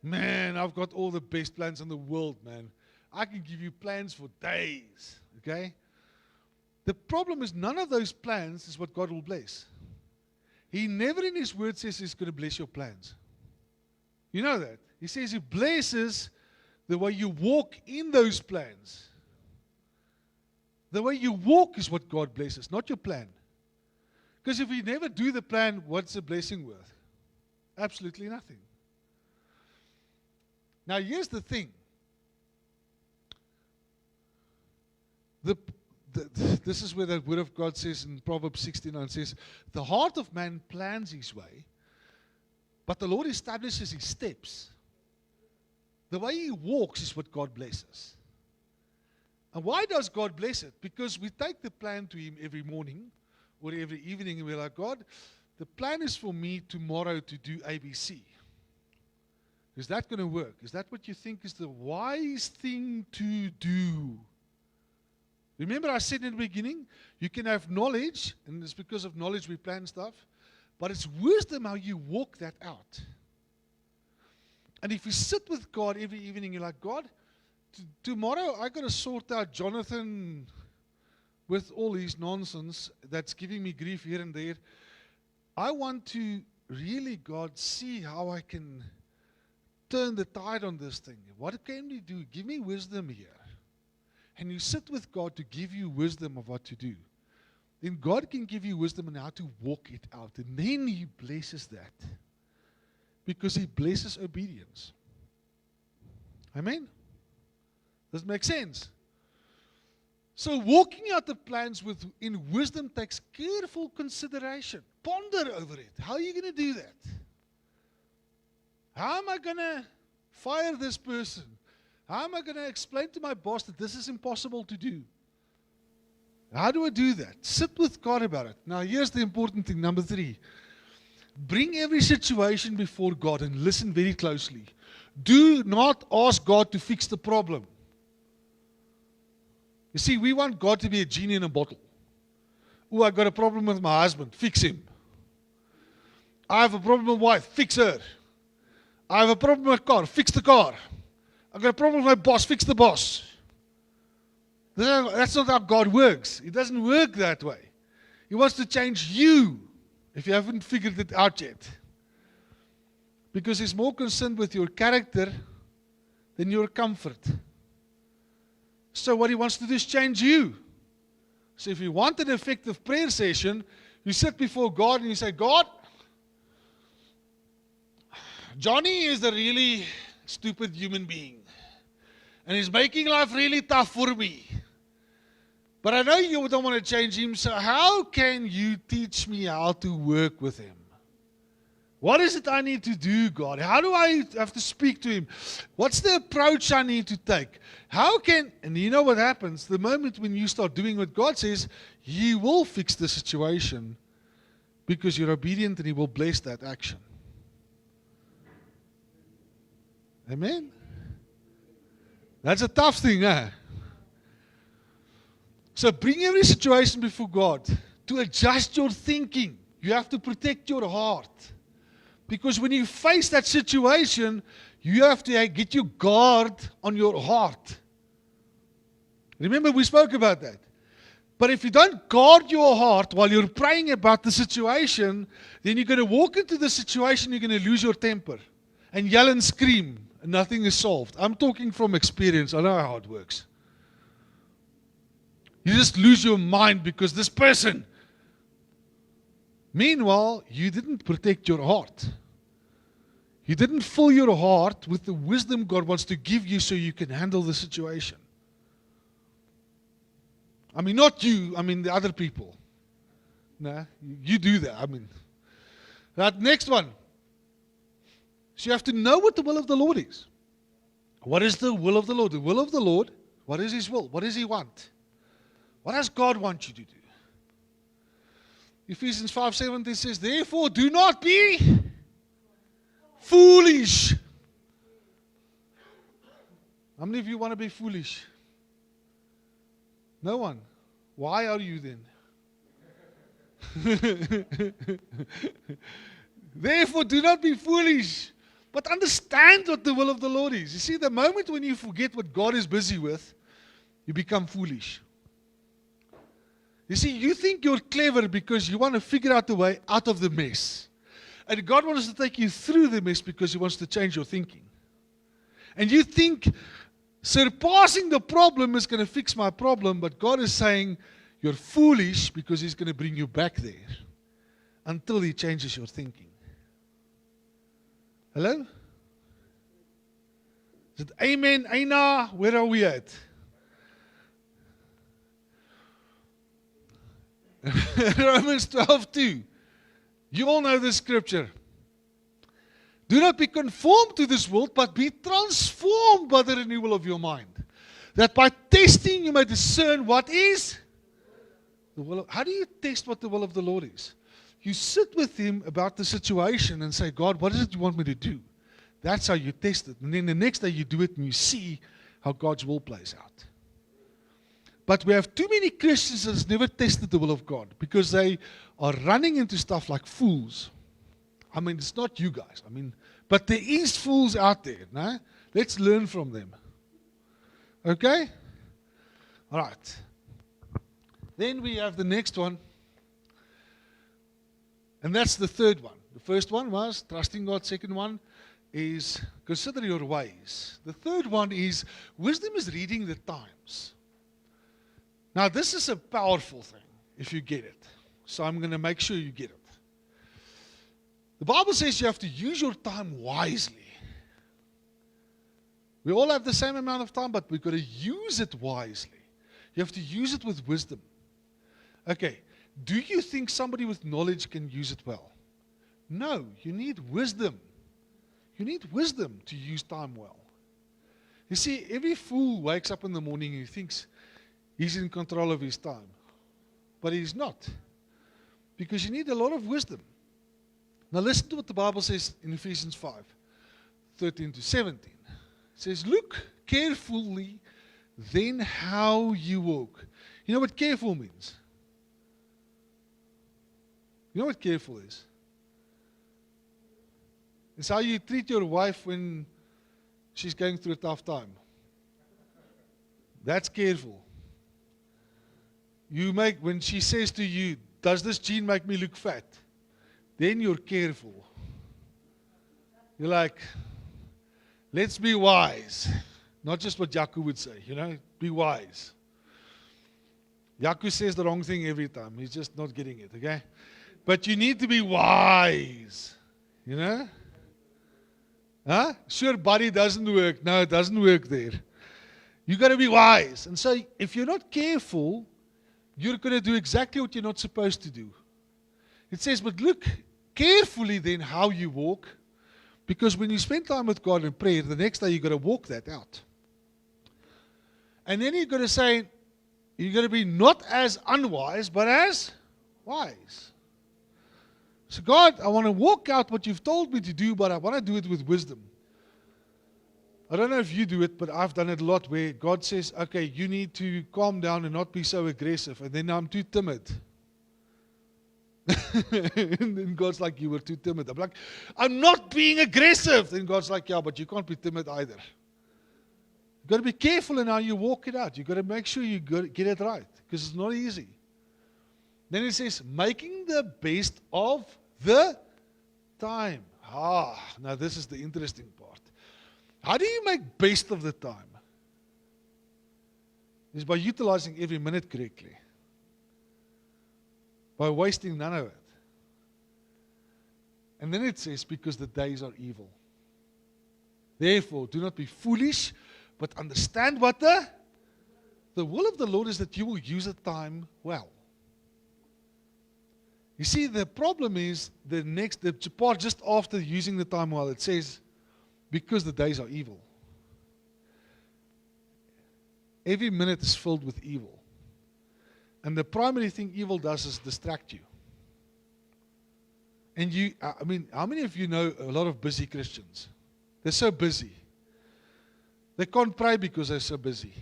Man, I've got all the best plans in the world, man. I can give you plans for days, okay? The problem is none of those plans is what God will bless. He never in His word says He's going to bless your plans. You know that. He says He blesses the way you walk in those plans. The way you walk is what God blesses, not your plan. Because if you never do the plan, what's the blessing worth? Absolutely nothing. Now here's the thing. This is where the Word of God says in Proverbs 69, says, the heart of man plans his way, but the Lord establishes his steps. The way he walks is what God blesses. And why does God bless it? Because we take the plan to Him every morning, or every evening, and we're like, God, the plan is for me tomorrow to do ABC. Is that going to work? Is that what you think is the wise thing to do? Remember I said in the beginning, you can have knowledge, and it's because of knowledge we plan stuff, but it's wisdom how you walk that out. And if you sit with God every evening, you're like, God, tomorrow I got to sort out Jonathan with all his nonsense that's giving me grief here and there. I want to really, God, see how I can turn the tide on this thing. What can we do? Give me wisdom here. And you sit with God to give you wisdom of what to do. Then God can give you wisdom on how to walk it out. And then He blesses that. Because He blesses obedience. Amen? Does it make sense? So walking out the plans in wisdom takes careful consideration. Ponder over it. How are you going to do that? How am I going to fire this person? How am I going to explain to my boss that this is impossible to do? How do I do that? Sit with God about it. Now here's the important thing, number 3. Bring every situation before God and listen very closely. Do not ask God to fix the problem. You see, we want God to be a genie in a bottle. Oh, I got a problem with my husband. Fix him. I have a problem with my wife. Fix her. I have a problem with my car. Fix the car. I got a problem with my boss. Fix the boss. That's not how God works. He doesn't work that way. He wants to change you if you haven't figured it out yet. Because He's more concerned with your character than your comfort. So what He wants to do is change you. So if you want an effective prayer session, you sit before God and you say, God, Johnny is a really stupid human being. And he's making life really tough for me. But I know you don't want to change him, so how can you teach me how to work with him? What is it I need to do, God? How do I have to speak to him? What's the approach I need to take? And you know what happens? The moment when you start doing what God says, He will fix the situation because you're obedient and He will bless that action. Amen? That's a tough thing, eh? So bring every situation before God to adjust your thinking. You have to protect your heart. Because when you face that situation, you have to get your guard on your heart. Remember, we spoke about that. But if you don't guard your heart while you're praying about the situation, then you're going to walk into the situation, you're going to lose your temper and yell and scream, and nothing is solved. I'm talking from experience. I know how it works. You just lose your mind because this person. Meanwhile, you didn't protect your heart. You didn't fill your heart with the wisdom God wants to give you so you can handle the situation. I mean, not you, I mean the other people. No, you do that. I mean, that next one. So you have to know what the will of the Lord is. What is the will of the Lord? The will of the Lord, what is His will? What does He want? What does God want you to do? Ephesians 5:17 says, therefore do not be foolish. How many of you want to be foolish? No one. Why are you then? Therefore do not be foolish, but understand what the will of the Lord is. You see, the moment when you forget what God is busy with, you become foolish. You see, you think you're clever because you want to figure out the way out of the mess. And God wants to take you through the mess because He wants to change your thinking. And you think surpassing the problem is going to fix my problem, but God is saying you're foolish because He's going to bring you back there until He changes your thinking. Hello? Is it amen? Aina? Where are we at? Romans 12:2. You all know this scripture. Do not be conformed to this world, but be transformed by the renewal of your mind. That by testing you may discern what is How do you test what the will of the Lord is? You sit with Him about the situation and say, God, what is it you want me to do? That's how you test it. And then the next day you do it and you see how God's will plays out. But we have too many Christians that have never tested the will of God because they are running into stuff like fools. I mean, it's not you guys. But there is fools out there. No? Let's learn from them. Okay? All right. Then we have the next one. And that's the third one. The first one was trusting God. Second one is consider your ways. The third one is wisdom is reading the times. Now, this is a powerful thing if you get it. So I'm going to make sure you get it. The Bible says you have to use your time wisely. We all have the same amount of time, but we've got to use it wisely. You have to use it with wisdom. Okay, do you think somebody with knowledge can use it well? No, you need wisdom. You need wisdom to use time well. You see, every fool wakes up in the morning and he thinks he's in control of his time. But he's not. Because you need a lot of wisdom. Now listen to what the Bible says in Ephesians 5, 13 to 17. It says, look carefully then how you walk. You know what careful means? You know what careful is? It's how you treat your wife when she's going through a tough time. That's careful. When she says to you, does this jean make me look fat? Then you're careful. You're like, let's be wise. Not just what Jaco would say, be wise. Jaco says the wrong thing every time. He's just not getting it, okay? But you need to be wise, Huh? Sure, body doesn't work. No, it doesn't work there. You got to be wise. And so if you're not careful, you're going to do exactly what you're not supposed to do. It says, but look carefully then how you walk, because when you spend time with God in prayer, the next day you've got to walk that out. And then you've got to say, you've got to be not as unwise, but as wise. So God, I want to walk out what you've told me to do, but I want to do it with wisdom. I don't know if you do it, but I've done it a lot where God says, okay, you need to calm down and not be so aggressive. And then I'm too timid. And then God's like, you were too timid. I'm like, I'm not being aggressive. Then God's like, yeah, but you can't be timid either. You've got to be careful in how you walk it out. You've got to make sure you get it right, because it's not easy. Then it says, making the best of the time. Now this is the interesting part. How do you make best of the time? It's by utilizing every minute correctly. By wasting none of it. And then it says, because the days are evil. Therefore, do not be foolish, but understand what the will of the Lord is, that you will use the time well. You see, the problem is the part just after using the time well, it says, because the days are evil. Every minute is filled with evil. And the primary thing evil does is distract you. And how many of you know a lot of busy Christians? They're so busy. They can't pray because they're so busy.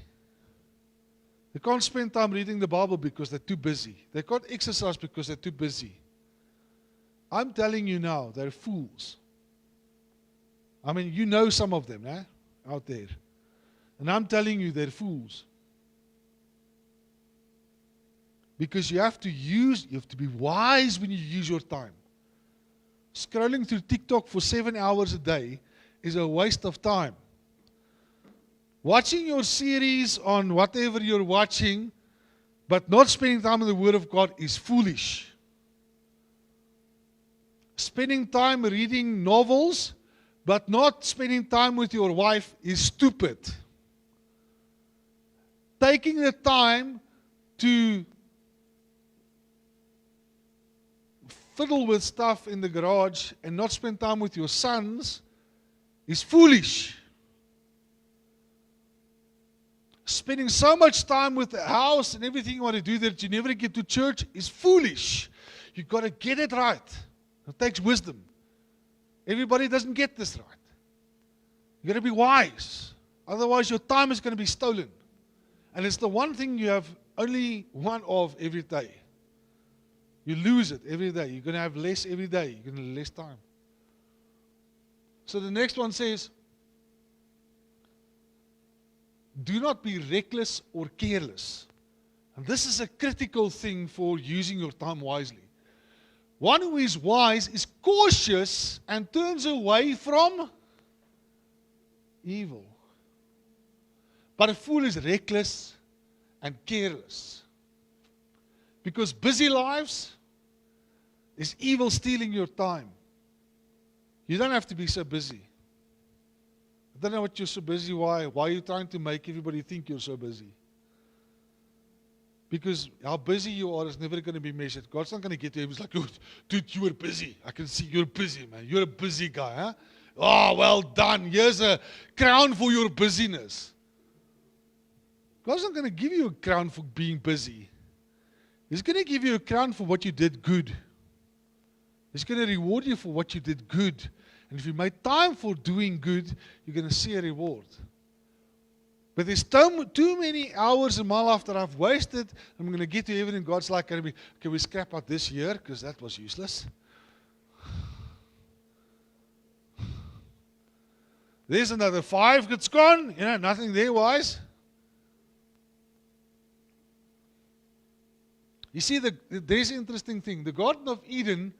They can't spend time reading the Bible because they're too busy. They can't exercise because they're too busy. I'm telling you now, they're fools. You know some of them, out there. And I'm telling you, they're fools. Because you have to be wise when you use your time. Scrolling through TikTok for 7 hours a day is a waste of time. Watching your series on whatever you're watching, but not spending time in the Word of God is foolish. Spending time reading novels, but not spending time with your wife is stupid. Taking the time to fiddle with stuff in the garage and not spend time with your sons is foolish. spending so much time with the house and everything you want to do that you never get to church is foolish. You've got to get it right. It takes wisdom. Everybody doesn't get this right. You've got to be wise. Otherwise, your time is going to be stolen. And it's the one thing you have only one of every day. You lose it every day. You're going to have less every day. You're going to have less time. So the next one says, do not be reckless or careless. And this is a critical thing for using your time wisely. One who is wise is cautious and turns away from evil. But a fool is reckless and careless. Because busy lives is evil stealing your time. You don't have to be so busy. I don't know what you're so busy. Why? Why are you trying to make everybody think you're so busy? Because how busy you are is never going to be measured. God's not going to get to you. He's like, oh, dude, you were busy. I can see you're busy, man. You're a busy guy, huh? Oh, well done. Here's a crown for your busyness. God's not going to give you a crown for being busy. He's going to give you a crown for what you did good. He's going to reward you for what you did good. And if you make time for doing good, you're going to see a reward. But there's too many hours in my life that I've wasted. I'm going to get to heaven and God's like, can we scrap out this year? Because that was useless. There's another 5 that's gone. You know, nothing there wise. You see, there's an interesting thing. The Garden of Eden,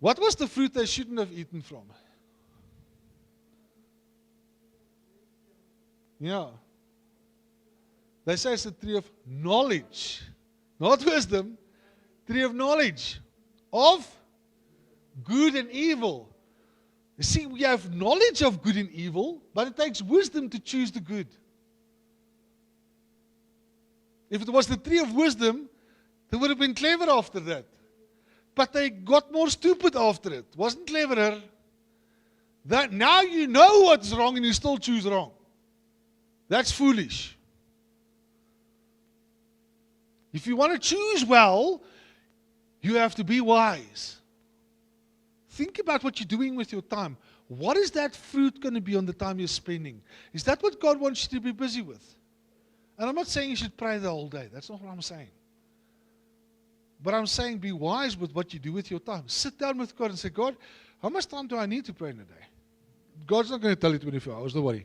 what was the fruit they shouldn't have eaten from? Yeah. They say it's the tree of knowledge. Not wisdom. Tree of knowledge. Of good and evil. You see, we have knowledge of good and evil, but it takes wisdom to choose the good. If it was the tree of wisdom, they would have been clever after that. But they got more stupid after it. Wasn't cleverer. That now you know what's wrong and you still choose wrong. That's foolish. If you want to choose well, you have to be wise. Think about what you're doing with your time. What is that fruit going to be on the time you're spending? Is that what God wants you to be busy with? And I'm not saying you should pray the whole day. That's not what I'm saying. But I'm saying be wise with what you do with your time. Sit down with God and say, God, how much time do I need to pray in a day? God's not going to tell you 24 hours, don't worry.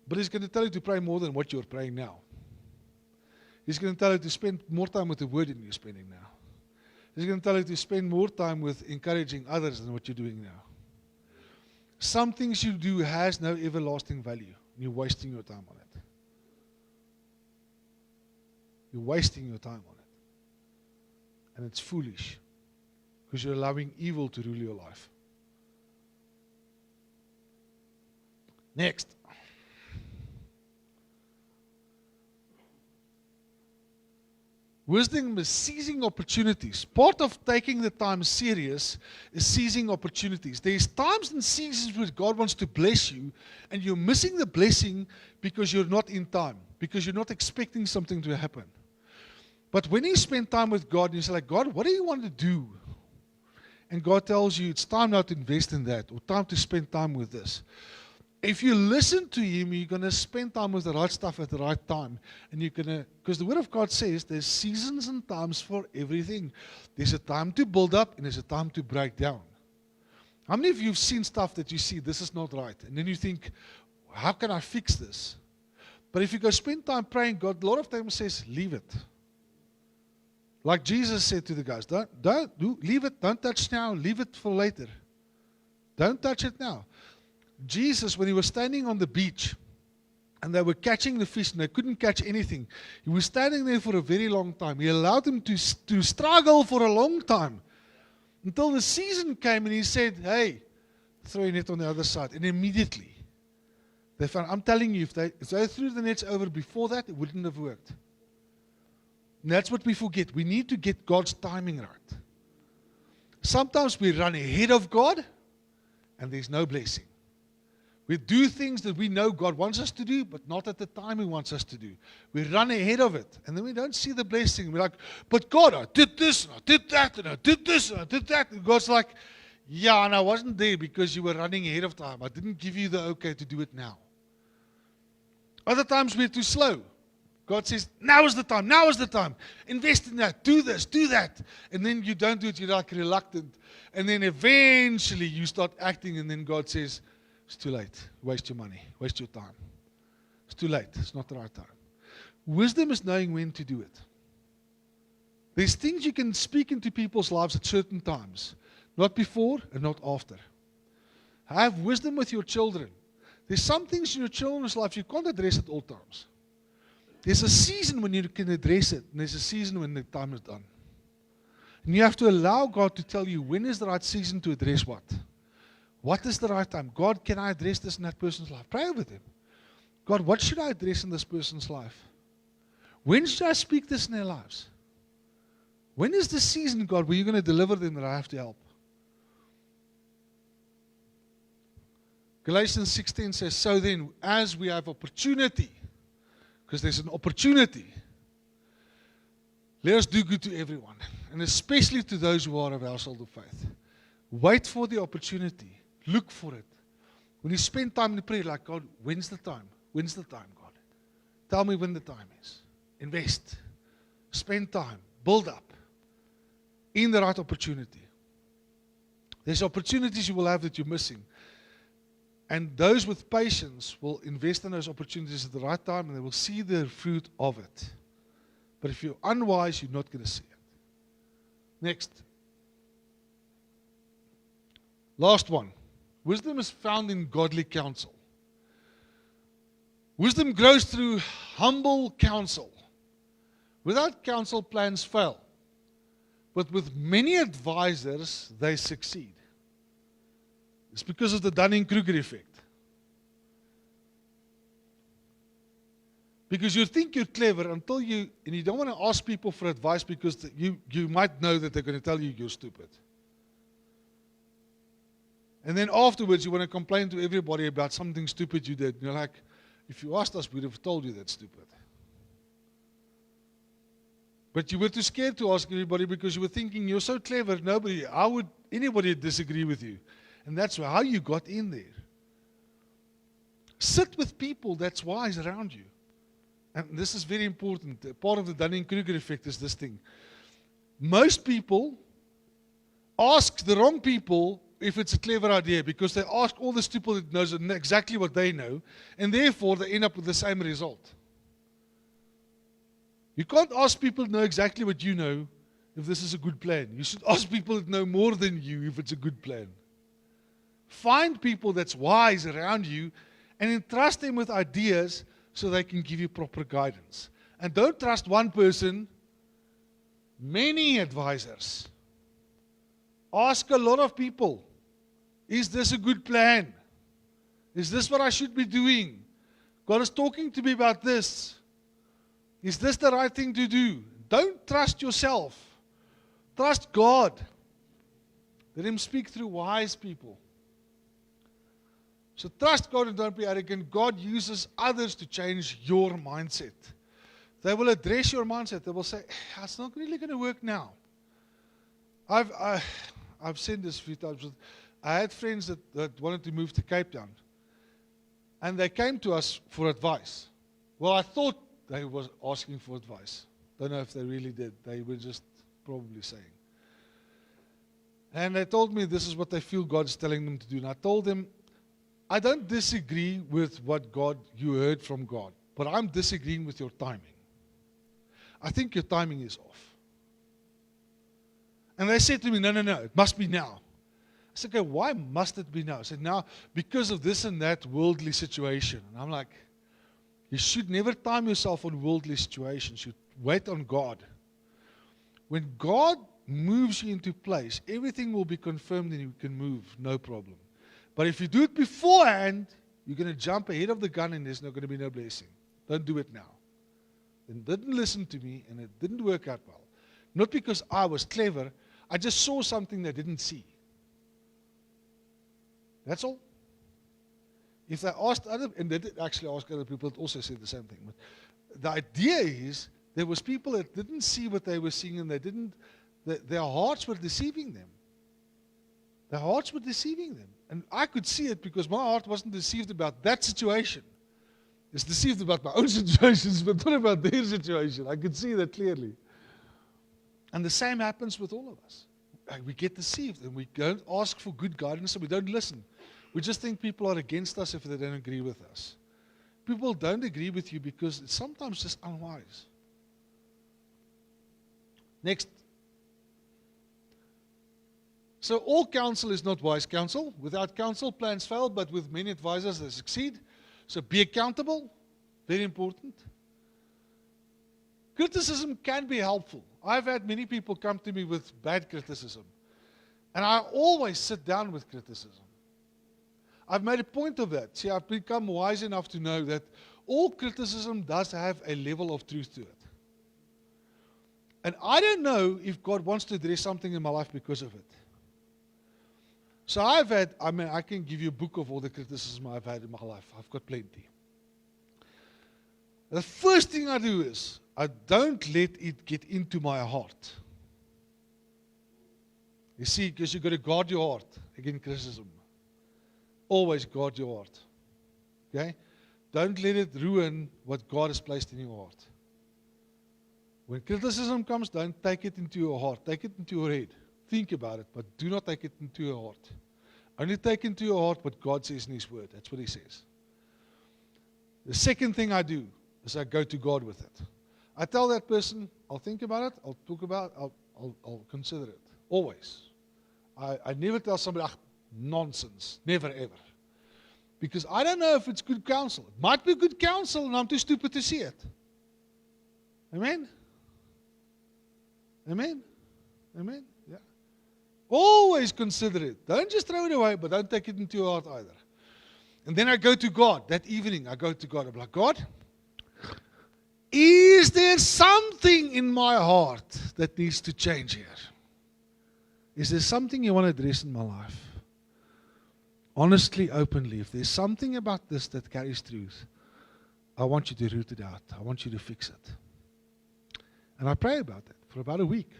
But He's going to tell you to pray more than what you're praying now. He's going to tell you to spend more time with the Word than you're spending now. He's going to tell you to spend more time with encouraging others than what you're doing now. Some things you do has no everlasting value. You're wasting your time on it. You're wasting your time on it. And it's foolish. Because you're allowing evil to rule your life. Next. Wisdom is seizing opportunities. Part of taking the time serious is seizing opportunities. There's times and seasons where God wants to bless you, and you're missing the blessing because you're not in time, because you're not expecting something to happen. But when you spend time with God, and you say, like, God, what do you want to do? And God tells you, it's time now to invest in that, or time to spend time with this. If you listen to Him, you're going to spend time with the right stuff at the right time. And you're going to, because the Word of God says there's seasons and times for everything. There's a time to build up and there's a time to break down. How many of you have seen stuff that you see, this is not right? And then you think, how can I fix this? But if you go spend time praying, God, a lot of times says, leave it. Like Jesus said to the guys, leave it, don't touch now, leave it for later. Don't touch it now. Jesus, when He was standing on the beach and they were catching the fish and they couldn't catch anything, He was standing there for a very long time. He allowed them to struggle for a long time until the season came and He said, hey, throw your net on the other side. And immediately they found, I'm telling you, if they threw the nets over before that, it wouldn't have worked. And that's what we forget. We need to get God's timing right. Sometimes we run ahead of God and there's no blessing. We do things that we know God wants us to do, but not at the time He wants us to do. We run ahead of it, and then we don't see the blessing. We're like, but God, I did this, and I did that, and I did this, and I did that. And God's like, yeah, and I wasn't there because you were running ahead of time. I didn't give you the okay to do it now. Other times we're too slow. God says, now is the time, now is the time. Invest in that, do this, do that. And then you don't do it, you're like reluctant. And then eventually you start acting, and then God says, it's too late. Waste your money, waste your time. It's too late, it's not the right time. Wisdom is knowing when to do it. There's things you can speak into people's lives at certain times, not before and not after. Have wisdom with your children. There's some things in your children's life you can't address at all times. There's a season when you can address it, and there's a season when the time is done. And you have to allow God to tell you when is the right season to address what. What is the right time? God, can I address this in that person's life? Pray with Him. God, what should I address in this person's life? When should I speak this in their lives? When is the season, God, where you're going to deliver them that I have to help? Galatians 6:10 says, so then, as we have opportunity, because there's an opportunity, let us do good to everyone, and especially to those who are of household of faith. Wait for the opportunity. Look for it. When you spend time in prayer, like, God, when's the time? When's the time, God? Tell me when the time is. Invest. Spend time. Build up. In the right opportunity. There's opportunities you will have that you're missing. And those with patience will invest in those opportunities at the right time, and they will see the fruit of it. But if you're unwise, you're not going to see it. Next. Last one. Wisdom is found in godly counsel. Wisdom grows through humble counsel. Without counsel, plans fail. But with many advisors, they succeed. It's because of the Dunning-Kruger effect. Because you think you're clever until and you don't want to ask people for advice because you might know that they're going to tell you you're stupid. And then afterwards you want to complain to everybody about something stupid you did. And you're like, if you asked us, we'd have told you that's stupid. But you were too scared to ask everybody because you were thinking you're so clever, how would anybody disagree with you? And that's how you got in there. Sit with people that's wise around you. And this is very important. Part of the Dunning-Kruger effect is this thing. Most people ask the wrong people if it's a clever idea because they ask all the people that knows exactly what they know, and therefore they end up with the same result. You can't ask people to know exactly what you know if this is a good plan. You should ask people that know more than you if it's a good plan. Find people that's wise around you and entrust them with ideas so they can give you proper guidance. And don't trust one person, many advisors. Ask a lot of people, is this a good plan? Is this what I should be doing? God is talking to me about this. Is this the right thing to do? Don't trust yourself. Trust God. Let Him speak through wise people. So trust God and don't be arrogant. God uses others to change your mindset. They will address your mindset. They will say, it's not really going to work now. I've said this a few times. I had friends that wanted to move to Cape Town. And they came to us for advice. Well, I thought they were asking for advice. Don't know if they really did. They were just probably saying. And they told me this is what they feel God's telling them to do. And I told them, I don't disagree with what you heard from God, but I'm disagreeing with your timing. I think your timing is off. And they said to me, no, it must be now. I said, okay, why must it be now? I said, now, because of this and that worldly situation. And I'm like, you should never time yourself on worldly situations. You wait on God. When God moves you into place, everything will be confirmed and you can move, no problem. But if you do it beforehand, you're going to jump ahead of the gun and there's not going to be no blessing. Don't do it now. They didn't listen to me and it didn't work out well. Not because I was clever, I just saw something they didn't see. That's all. If they asked other, and they did actually ask other people, that also said the same thing. But the idea is there was people that didn't see what they were seeing, and their hearts were deceiving them. Their hearts were deceiving them. And I could see it because my heart wasn't deceived about that situation. It's deceived about my own situations, but not about their situation. I could see that clearly. And the same happens with all of us. We get deceived and we don't ask for good guidance and we don't listen. We just think people are against us if they don't agree with us. People don't agree with you because it's sometimes just unwise. Next. So all counsel is not wise counsel. Without counsel, plans fail, but with many advisors, they succeed. So be accountable. Very important. Criticism can be helpful. I've had many people come to me with bad criticism. And I always sit down with criticism. I've made a point of that. See, I've become wise enough to know that all criticism does have a level of truth to it. And I don't know if God wants to address something in my life because of it. So I can give you a book of all the criticism I've had in my life. I've got plenty. The first thing I do is, I don't let it get into my heart. You see, because you've got to guard your heart against criticism. Always guard your heart. Okay? Don't let it ruin what God has placed in your heart. When criticism comes, don't take it into your heart. Take it into your head. Think about it, but do not take it into your heart. Only take into your heart what God says in His Word. That's what He says. The second thing I do is I go to God with it. I tell that person, I'll think about it, I'll talk about it, I'll consider it. Always. I never tell somebody, nonsense. Never, ever. Because I don't know if it's good counsel. It might be good counsel and I'm too stupid to see it. Amen? Amen? Amen? Yeah. Always consider it. Don't just throw it away, but don't take it into your heart either. And then I go to God. That evening, I go to God. I'm like, God, is there something in my heart that needs to change here? Is there something you want to address in my life? Honestly, openly, if there's something about this that carries truth, I want you to root it out. I want you to fix it. And I pray about that for about a week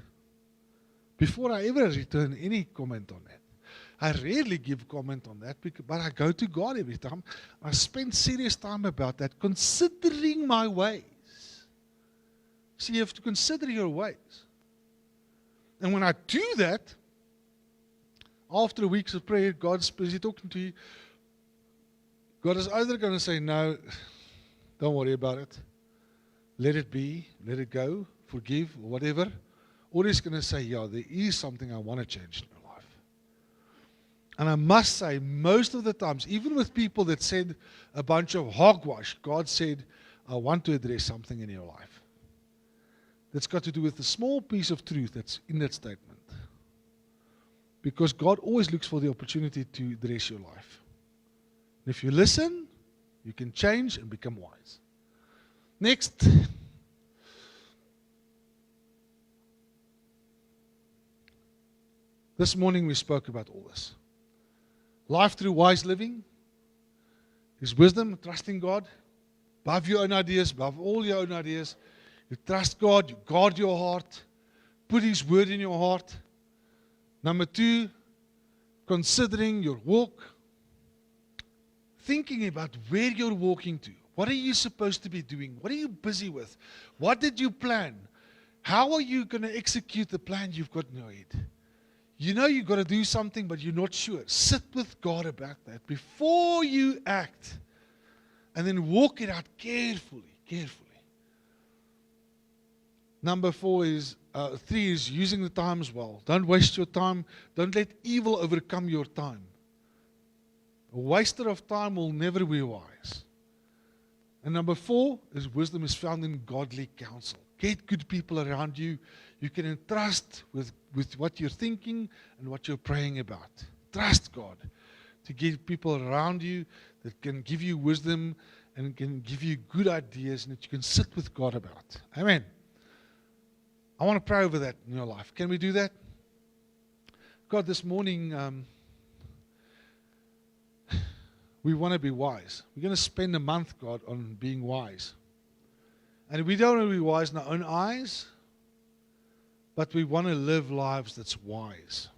before I ever return any comment on that. I rarely give comment on that, but I go to God every time. I spend serious time about that, considering my ways. See, you have to consider your ways. And when I do that, after weeks of prayer, God's busy talking to you. God is either going to say, no, don't worry about it. Let it be, let it go, forgive, or whatever. Or He's going to say, yeah, there is something I want to change in your life. And I must say, most of the times, even with people that said a bunch of hogwash, God said, I want to address something in your life. That's got to do with the small piece of truth that's in that statement. Because God always looks for the opportunity to address your life. And if you listen, you can change and become wise. Next. This morning we spoke about all this. Life through wise living is wisdom, trusting God, above your own ideas, above all your own ideas. You trust God, you guard your heart, put His word in your heart. Number 2, considering your walk, thinking about where you're walking to. What are you supposed to be doing? What are you busy with? What did you plan? How are you going to execute the plan you've got in your head? You know you've got to do something, but you're not sure. Sit with God about that before you act. And then walk it out carefully, carefully. Number 3 is using the time as well. Don't waste your time. Don't let evil overcome your time. A waster of time will never be wise. And number 4 is wisdom is found in godly counsel. Get good people around you. You can entrust with what you're thinking and what you're praying about. Trust God to get people around you that can give you wisdom and can give you good ideas and that you can sit with God about. Amen. I want to pray over that in your life. Can we do that? God, this morning, we want to be wise. We're going to spend a month, God, on being wise. And we don't want to be wise in our own eyes, but we want to live lives that's wise.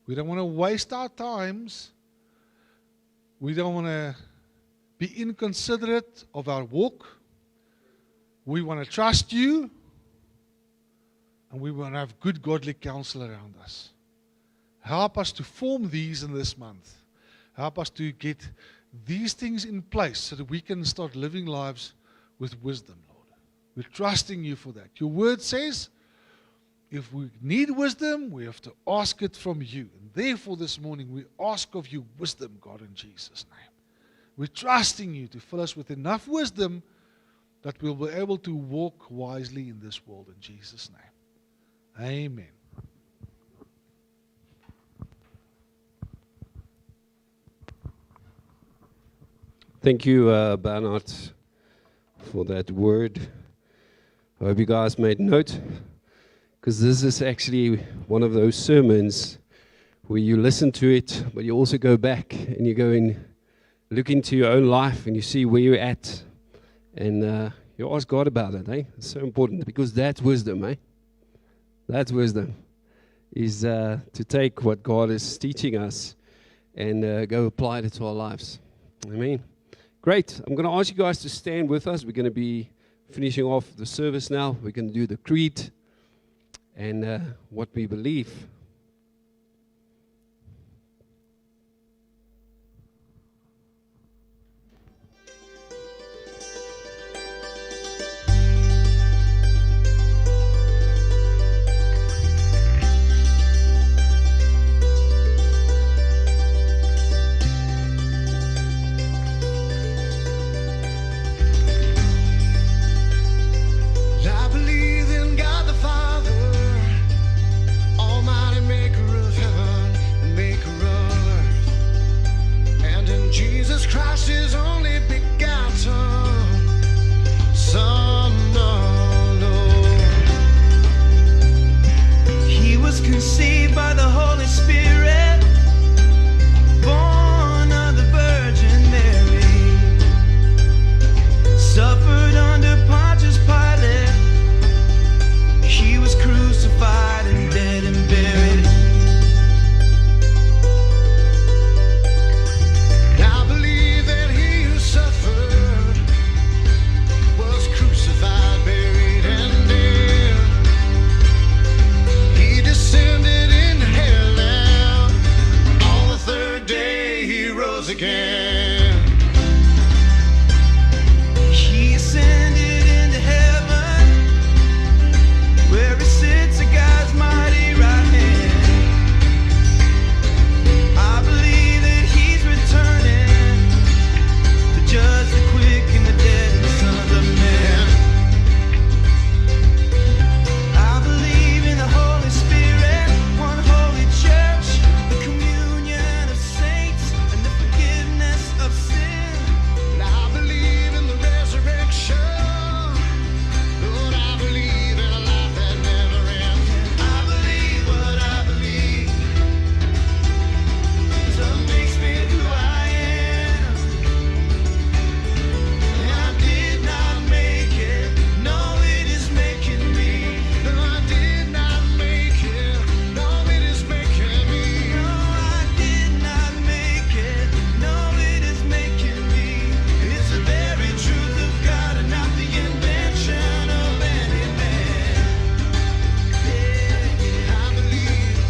We don't want to waste our times. We don't want to be inconsiderate of our walk. We want to trust you. And we want to have good godly counsel around us. Help us to form these in this month. Help us to get these things in place so that we can start living lives with wisdom, Lord. We're trusting you for that. Your word says, if we need wisdom, we have to ask it from you. And therefore this morning we ask of you wisdom, God, in Jesus' name. We're trusting you to fill us with enough wisdom that we'll be able to walk wisely in this world, in Jesus' name. Amen. Thank you, Bernard, for that word. I hope you guys made note, because this is actually one of those sermons where you listen to it, but you also go back and you go and look into your own life and you see where you're at, and you ask God about it. It's so important, because that's wisdom. That's wisdom, is to take what God is teaching us and go apply it to our lives. Amen. Great. I'm going to ask you guys to stand with us. We're going to be finishing off the service now. We're going to do the creed and what we believe. I believe in God the Father, Almighty Maker of heaven and Maker of earth, and in Jesus Christ, His only begotten Son, the Lord. He was conceived by the Holy Spirit, born of the Virgin Mary, suffered under Pontius Pilate. He was crucified and dead and buried. I believe that He who suffered was crucified, buried, and dead. He descended into hell now. On the third day He rose again. He ascended into heaven, where He sits at God's mighty right hand. I believe that He's returning to judge the quick and the dead and the sons of men. I believe in the Holy Spirit, one holy church, the communion of saints, and the forgiveness of sin. And I believe in the resurrection. Lord, I believe in a life that never ends. I believe what I believe. So it makes me who I am. And I did not make it. No, it is making me. No, I did not make it. No, it is making me. No, I did not make it. No, it is making me. It's the very truth of God and not the invention of any man. I believe it.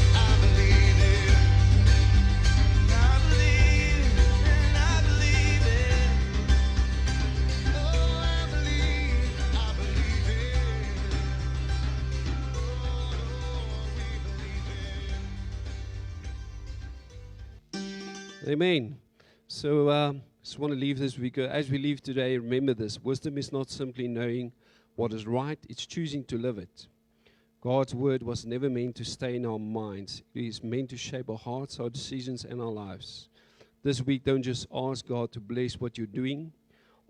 I believe, and I believe it. Oh, I believe it. Oh, Lord, we believe it. Amen. So just want to leave this week. As we leave today, remember this. Wisdom is not simply knowing what is right. It's choosing to live it. God's word was never meant to stay in our minds. It is meant to shape our hearts, our decisions, and our lives. This week, don't just ask God to bless what you're doing.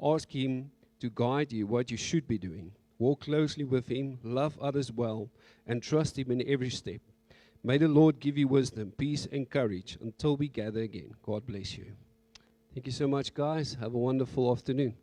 Ask Him to guide you what you should be doing. Walk closely with Him, love others well, and trust Him in every step. May the Lord give you wisdom, peace, and courage until we gather again. God bless you. Thank you so much, guys. Have a wonderful afternoon.